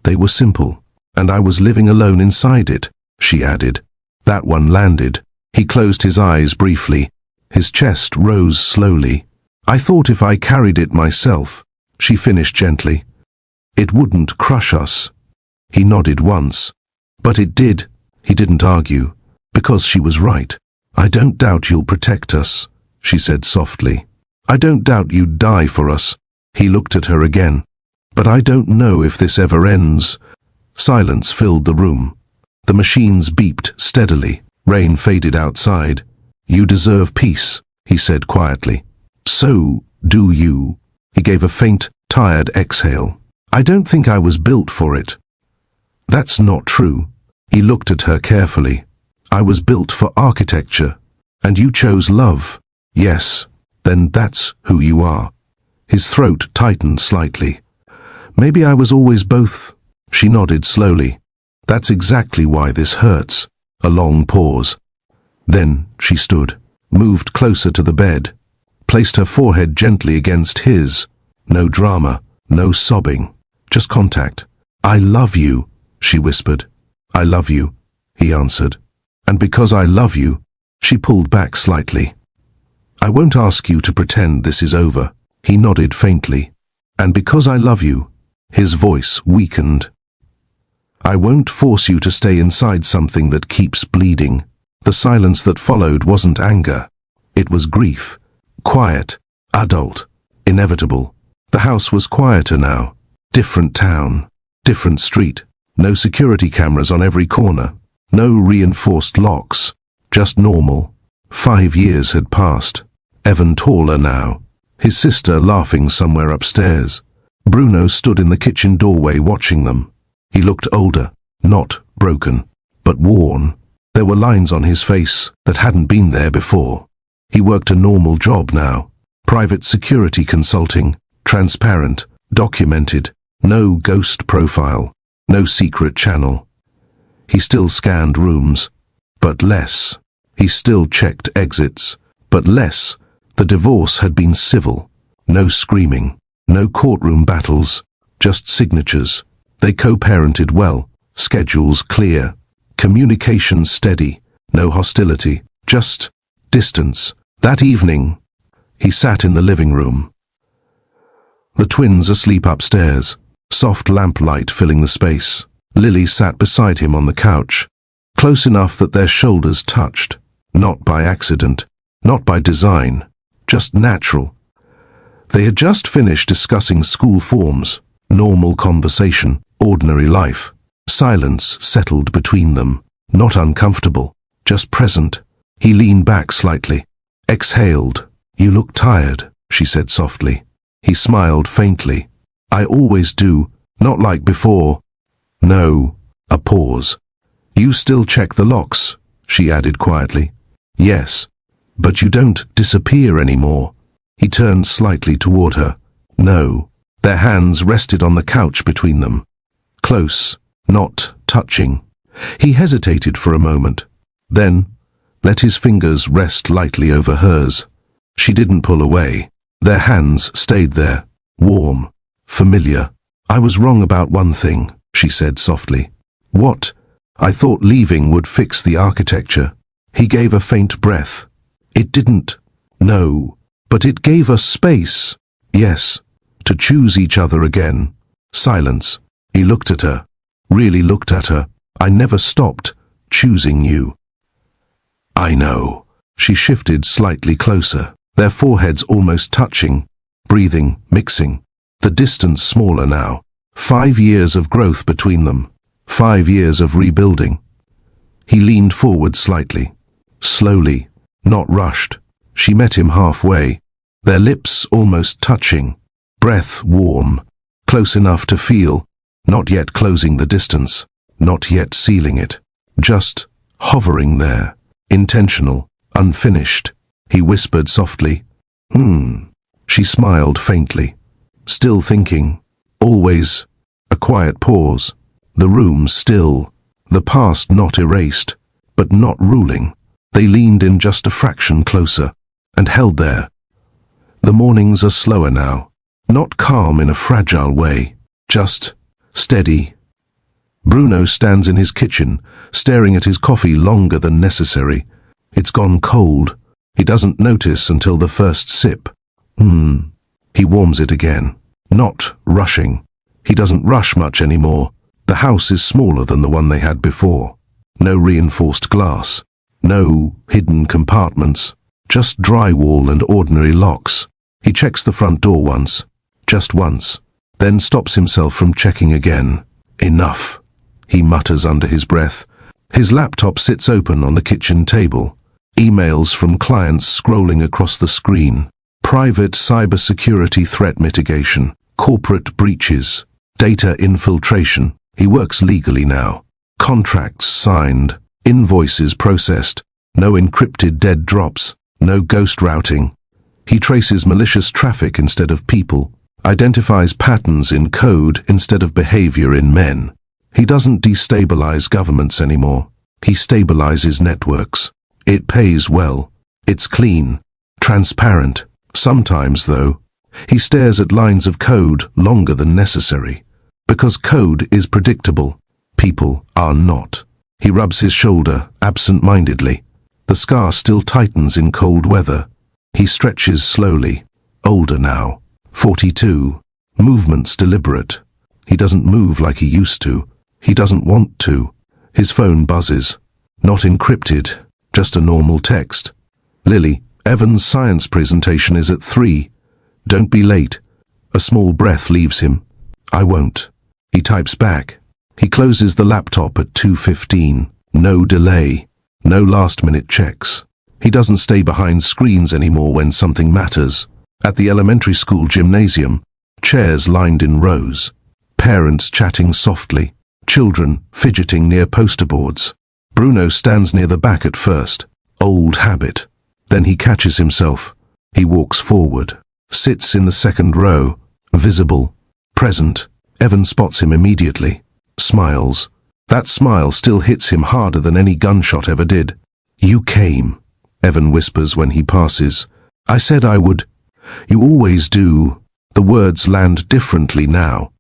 They were simple. "And I was living alone inside it," she added. That one landed. He closed his eyes briefly. His chest rose slowly. "I thought if I carried it myself," she finished gently, "it wouldn't crush us." He nodded once. "But it did." He didn't argue, because she was right. "I don't doubt you'll protect us," she said softly. "I don't doubt you'd die for us." He looked at her again. "But I don't know if this ever ends." Silence filled the room. The machines beeped steadily. Rain faded outside. "You deserve peace," he said quietly. "So do you." He gave a faint, tired exhale. "I don't think I was built for it." "That's not true." He looked at her carefully. "I was built for architecture. And you chose love." "Yes. Then that's who you are." His throat tightened slightly. "Maybe I was always both." She nodded slowly. "That's exactly why this hurts." A long pause. Then she stood, moved closer to the bed, placed her forehead gently against his. No drama, no sobbing, just contact. "I love you," she whispered. "I love you," he answered. "And because I love you," she pulled back slightly. "I won't ask you to pretend this is over." He nodded faintly. "And because I love you," his voice weakened, "I won't force you to stay inside something that keeps bleeding." The silence that followed wasn't anger. It was grief. Quiet, adult, inevitable. The house was quieter now. Different town, different street. No security cameras on every corner. No reinforced locks. Just normal. 5 years had passed. Evan taller now. His sister laughing somewhere upstairs. Bruno stood in the kitchen doorway watching them. He looked older, not broken, but worn. There were lines on his face that hadn't been there before. He worked a normal job now. Private security consulting, transparent, documented. No ghost profile, no secret channel. He still scanned rooms, but less. He still checked exits, but less. The divorce had been civil. No screaming, no courtroom battles, just signatures. They co-parented well, schedules clear, communication steady, no hostility, just distance. That evening, he sat in the living room. The twins asleep upstairs, soft lamplight filling the space. Lily sat beside him on the couch, close enough that their shoulders touched, not by accident, not by design, just natural. They had just finished discussing school forms, normal conversation, ordinary life. Silence settled between them, not uncomfortable, just present. He leaned back slightly, exhaled. "You look tired," she said softly. He smiled faintly. "I always do, not like before." "No." A pause. "You still check the locks," she added quietly. "Yes. But you don't disappear anymore." He turned slightly toward her. "No." Their hands rested on the couch between them. Close, not touching. He hesitated for a moment, then let his fingers rest lightly over hers. She didn't pull away. Their hands stayed there, warm, familiar. "I was wrong about one thing," she said softly. "What?" "I thought leaving would fix the architecture." He gave a faint breath. "It didn't." "No, but it gave us space." "Yes, to choose each other again." Silence. He looked at her, really looked at her. "I never stopped choosing you." "I know." She shifted slightly closer, their foreheads almost touching, breathing, mixing. The distance smaller now. 5 years of growth between them. 5 years of rebuilding. He leaned forward slightly, slowly, not rushed. She met him halfway, their lips almost touching, breath warm, close enough to feel, not yet closing the distance, not yet sealing it, just hovering there, intentional, unfinished. He whispered softly, She smiled faintly, still thinking, always. A quiet pause, the room still, the past not erased, but not ruling. They leaned in just a fraction closer, and held there. The mornings are slower now, not calm in a fragile way, just steady. Bruno stands in his kitchen, staring at his coffee longer than necessary. It's gone cold. He doesn't notice until the first sip. He warms it again, not rushing. He doesn't rush much anymore. The house is smaller than the one they had before. No reinforced glass, no hidden compartments, just drywall and ordinary locks. He checks the front door once, just once, then stops himself from checking again. Enough, he mutters under his breath. His laptop sits open on the kitchen table. Emails from clients scrolling across the screen. Private cybersecurity threat mitigation, corporate breaches, data infiltration. He works legally now. Contracts signed, invoices processed, no encrypted dead drops, no ghost routing. He traces malicious traffic instead of people, identifies patterns in code instead of behavior in men. He doesn't destabilize governments anymore. He stabilizes networks. It pays well. It's clean, transparent. Sometimes, though, he stares at lines of code longer than necessary. Because code is predictable, people are not. He rubs his shoulder absent-mindedly. The scar still tightens in cold weather. He stretches slowly, older now, 42, movements deliberate. He doesn't move like he used to. He doesn't want to. His phone buzzes. Not encrypted, just a normal text. "Lily, Evan's science presentation is at 3. Don't be late." A small breath leaves him. "I won't." He types back. He closes the laptop at 2:15. No delay. No last-minute checks. He doesn't stay behind screens anymore when something matters. At the elementary school gymnasium, chairs lined in rows. Parents chatting softly. Children fidgeting near poster boards. Bruno stands near the back at first. Old habit. Then he catches himself. He walks forward. Sits in the second row. Visible. Present. Evan spots him immediately. Smiles. That smile still hits him harder than any gunshot ever did. "You came," Evan whispers when he passes. "I said I would. You always do." The words land differently now.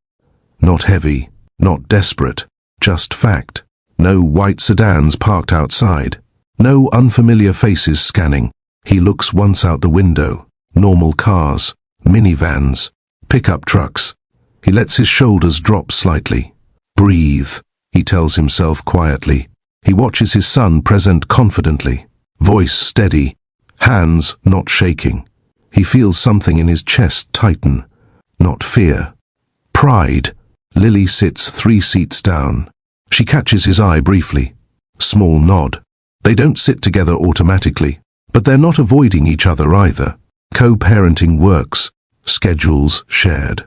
Not heavy, not desperate, just fact. No white sedans parked outside. No unfamiliar faces scanning. He looks once out the window. Normal cars, minivans, pickup trucks. He lets his shoulders drop slightly. "Breathe," he tells himself quietly. He watches his son present confidently. Voice steady, hands not shaking. He feels something in his chest tighten. Not fear. Pride. Lily sits 3 seats down. She catches his eye briefly. Small nod. They don't sit together automatically, but they're not avoiding each other either. Co-parenting works. Schedules shared.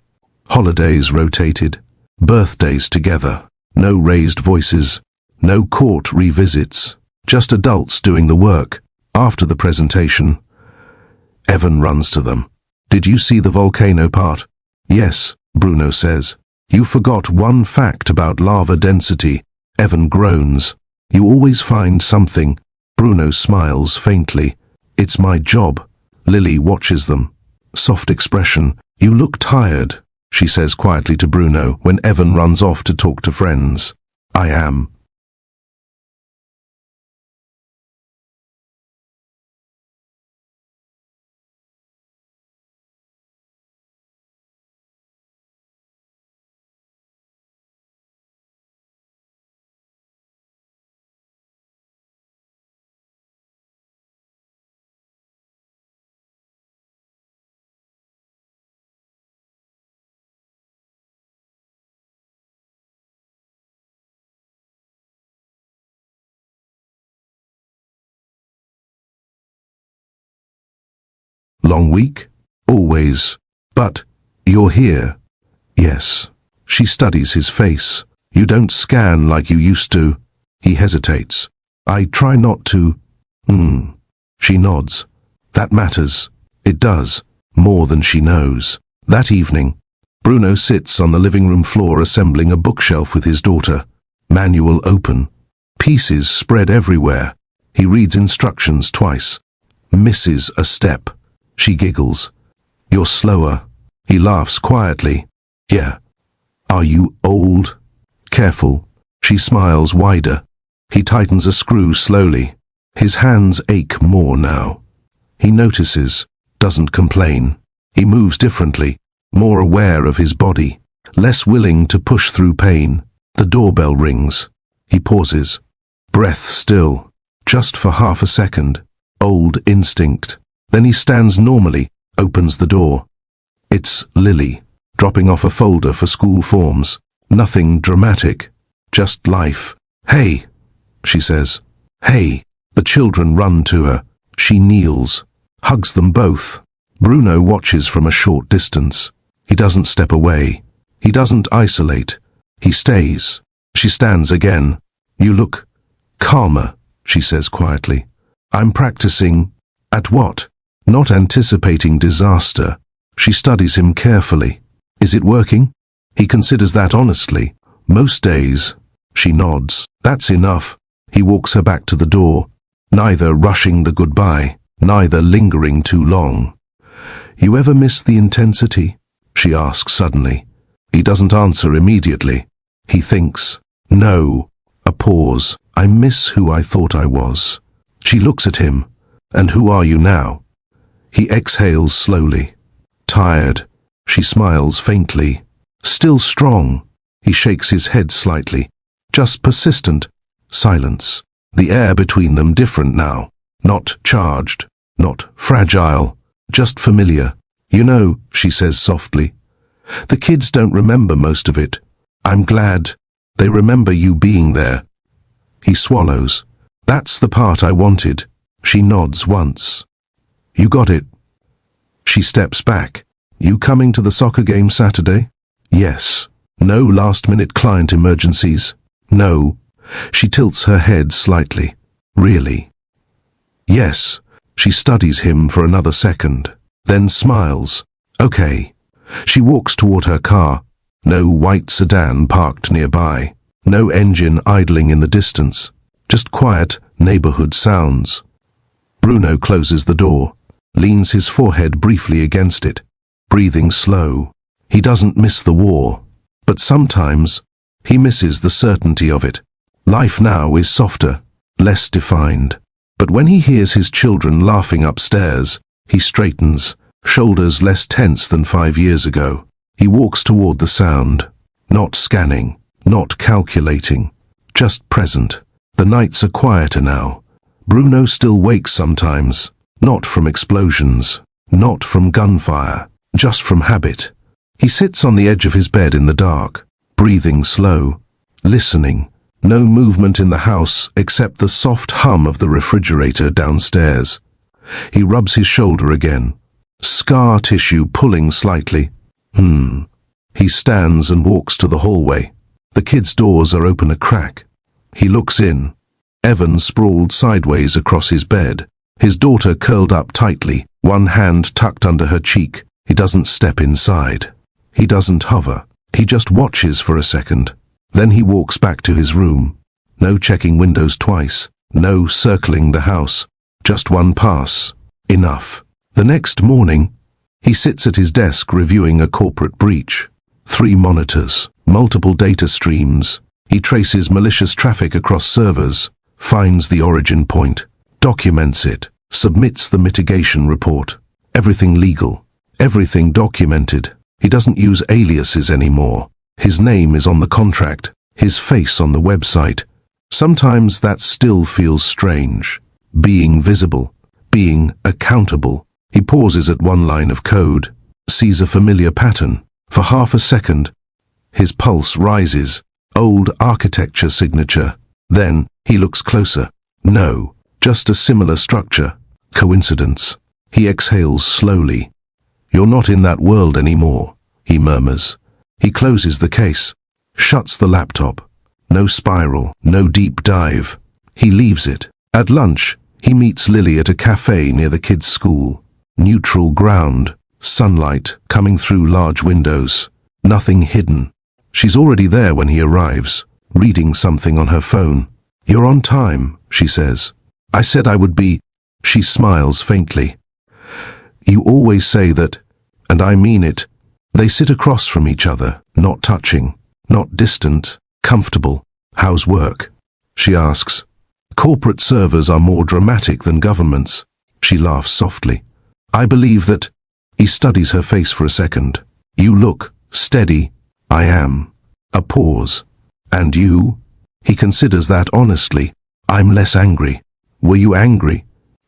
Holidays rotated. Birthdays together. No raised voices. No court revisits. Just adults doing the work. After the presentation, Evan runs to them. "Did you see the volcano part?" "Yes," Bruno says. "You forgot one fact about lava density." Evan groans. "You always find something." Bruno smiles faintly. "It's my job." Lily watches them. Soft expression. "You look tired," she says quietly to Bruno when Evan runs off to talk to friends. "I am." "Long week?" "Always. But you're here." "Yes." She studies his face. "You don't scan like you used to." He hesitates. "I try not to." She nods. "That matters." It does, more than she knows. That evening, Bruno sits on the living room floor assembling a bookshelf with his daughter. Manual open. Pieces spread everywhere. He reads instructions twice. Misses a step. She giggles. "You're slower." He laughs quietly. "Yeah." "Are you old?" "Careful." She smiles wider. He tightens a screw slowly. His hands ache more now. He notices, doesn't complain. He moves differently, more aware of his body, less willing to push through pain. The doorbell rings. He pauses. Breath still, just for half a second. Old instinct. Then he stands normally, opens the door. It's Lily, dropping off a folder for school forms. Nothing dramatic, just life. "Hey," she says. "Hey." The children run to her. She kneels, hugs them both. Bruno watches from a short distance. He doesn't step away. He doesn't isolate. He stays. She stands again. "You look calmer," she says quietly. "I'm practicing." At what? Not anticipating disaster. She studies him carefully. Is it working? He considers that honestly. Most days. She nods. That's enough. He walks her back to the door, neither rushing the goodbye, neither lingering too long. "You ever miss the intensity?" she asks suddenly. He doesn't answer immediately. He thinks. No. A pause. "I miss who I thought I was." She looks at him. "And who are you now?" He exhales slowly. "Tired." She smiles faintly. "Still strong." He shakes his head slightly. "Just persistent." Silence. The air between them different now. Not charged. Not fragile. Just familiar. "You know," she says softly, "the kids don't remember most of it. I'm glad they remember you being there." He swallows. "That's the part I wanted." She nods once. "You got it." She steps back. "You coming to the soccer game Saturday?" "Yes." "No last-minute client emergencies?" "No." She tilts her head slightly. "Really?" "Yes." She studies him for another second, then smiles. "Okay." She walks toward her car. No white sedan parked nearby. No engine idling in the distance. Just quiet neighborhood sounds. Bruno closes the door, leans his forehead briefly against it, breathing slow. He doesn't miss the war, but sometimes he misses the certainty of it. Life now is softer, less defined. But when he hears his children laughing upstairs, he straightens, shoulders less tense than 5 years ago. He walks toward the sound, not scanning, not calculating, just present. The nights are quieter now. Bruno still wakes sometimes, not from explosions, not from gunfire, just from habit. He sits on the edge of his bed in the dark, breathing slow, listening. No movement in the house except the soft hum of the refrigerator downstairs. He rubs his shoulder again, scar tissue pulling slightly. He stands and walks to the hallway. The kids' doors are open a crack. He looks in. Evan sprawled sideways across his bed, his daughter curled up tightly, one hand tucked under her cheek. He doesn't step inside. He doesn't hover. He just watches for a second. Then he walks back to his room. No checking windows twice. No circling the house. Just one pass. Enough. The next morning, he sits at his desk reviewing a corporate breach. 3 monitors, multiple data streams. He traces malicious traffic across servers, finds the origin point, documents it, submits the mitigation report. Everything legal. Everything documented. He doesn't use aliases anymore. His name is on the contract, his face on the website. Sometimes that still feels strange. Being visible, being accountable. He pauses at one line of code, sees a familiar pattern. For half a second, his pulse rises. Old architecture signature. Then he looks closer. No, just a similar structure. Coincidence. He exhales slowly. "You're not in that world anymore," he murmurs. He closes the case, shuts the laptop. No spiral, no deep dive. He leaves it. At lunch, he meets Lily at a cafe near the kids' school. Neutral ground, sunlight coming through large windows. Nothing hidden. She's already there when he arrives, reading something on her phone. "You're on time," she says. "I said I would be." She smiles faintly. "You always say that, and I mean it." They sit across from each other, not touching, not distant, comfortable. "How's work?" she asks. "Corporate servers are more dramatic than governments." She laughs softly. "I believe that." He studies her face for a second. "You look steady." "I am." A pause. "And you?" He considers that honestly. "I'm less angry." "Were you angry?"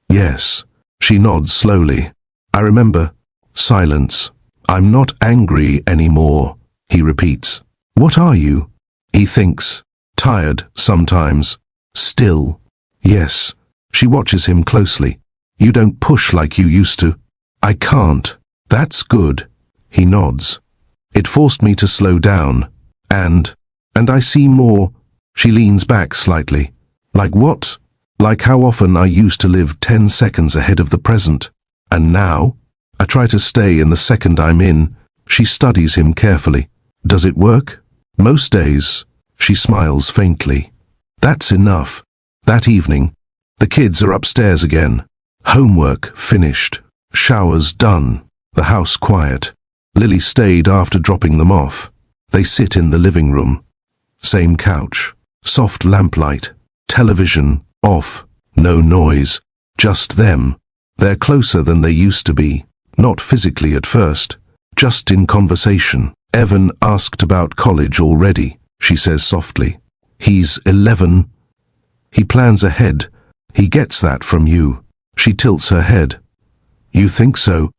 "Yes." She nods slowly. "I remember." Silence. "I'm not angry anymore," he repeats. "What are you?" He thinks. "Tired, sometimes." "Still?" "Yes." She watches him closely. "You don't push like you used to." "I can't." "That's good." He nods. "It forced me to slow down. And I see more." She leans back slightly. "Like what?" "Like how often I used to live 10 seconds ahead of the present. And now? I try to stay in the second I'm in." She studies him carefully. "Does it work?" "Most days." She smiles faintly. "That's enough." That evening, the kids are upstairs again. Homework finished. Showers done. The house quiet. Lily stayed after dropping them off. They sit in the living room. Same couch. Soft lamplight. Television off. No noise. Just them. They're closer than they used to be. Not physically at first. Just in conversation. "Evan asked about college already," she says softly. "He's 11. He plans ahead. He gets that from you." She tilts her head. "You think so?"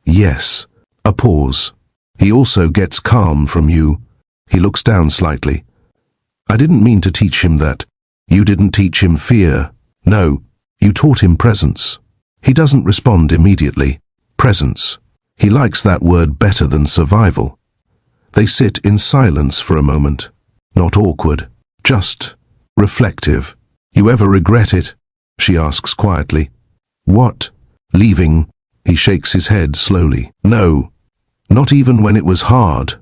"Yes." A pause. "He also gets calm from you." He looks down slightly. "I didn't mean to teach him that." "You didn't teach him fear." "No, you taught him presence." He doesn't respond immediately. Presence. He likes that word better than survival. They sit in silence for a moment. Not awkward, just reflective. "You ever regret it?" she asks quietly. "What?" "Leaving." He shakes his head slowly. "No, not even when it was hard."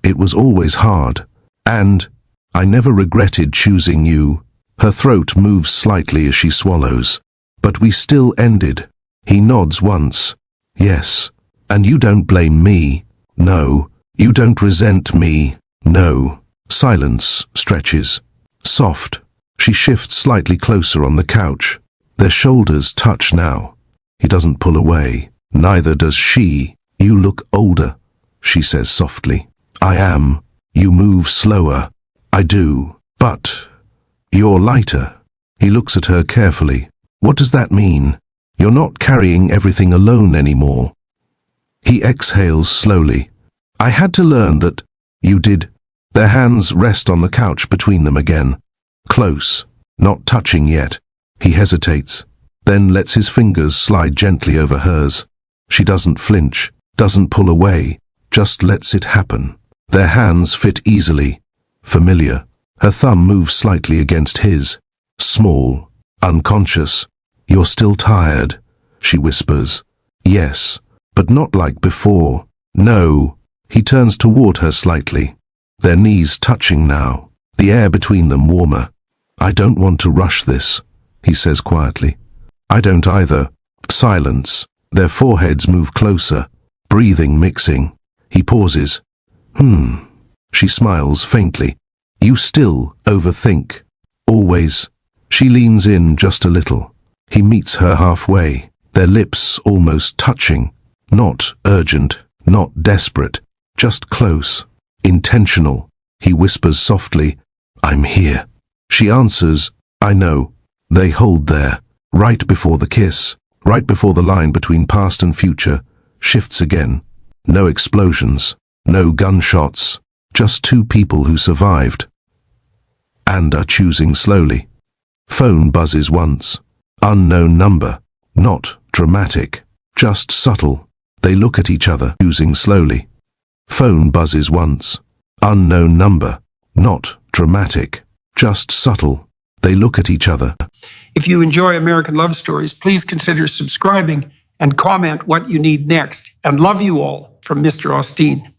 It was always hard. And I never regretted choosing you. Her throat moves slightly as she swallows. But we still ended. He nods once. Yes. And you don't blame me. No. You don't resent me. No. Silence stretches. Soft. She shifts slightly closer on the couch. Their shoulders touch now. He doesn't pull away. Neither does she. You look older, she says softly. I am. You move slower. I do. But you're lighter. He looks at her carefully. What does that mean? You're not carrying everything alone anymore. He exhales slowly. I had to learn that you did. Their hands rest on the couch between them again. Close, not touching yet. He hesitates, then lets his fingers slide gently over hers. She doesn't flinch, doesn't pull away, just lets it happen. Their hands fit easily, familiar. Her thumb moves slightly against his. Small, unconscious. You're still tired, she whispers. Yes, but not like before. No. He turns toward her slightly. Their knees touching now, the air between them warmer. I don't want to rush this, he says quietly. I don't either. Silence. Their foreheads move closer, breathing mixing. He pauses. She smiles faintly. You still overthink. Always. She leans in just a little. He meets her halfway, their lips almost touching. Not urgent, not desperate, just close. Intentional. He whispers softly, I'm here. She answers, I know. They hold there, right before the kiss, right before the line between past and future shifts again. No explosions, no gunshots, just two people who survived and are choosing slowly. Phone buzzes once. Unknown number. Not dramatic, just subtle. They look at each other, choosing slowly. Phone buzzes once. Unknown number. Not dramatic, just subtle. They look at each other. If you enjoy American Love Stories, please consider subscribing and comment what you need next. And love you all from Mr. Austin.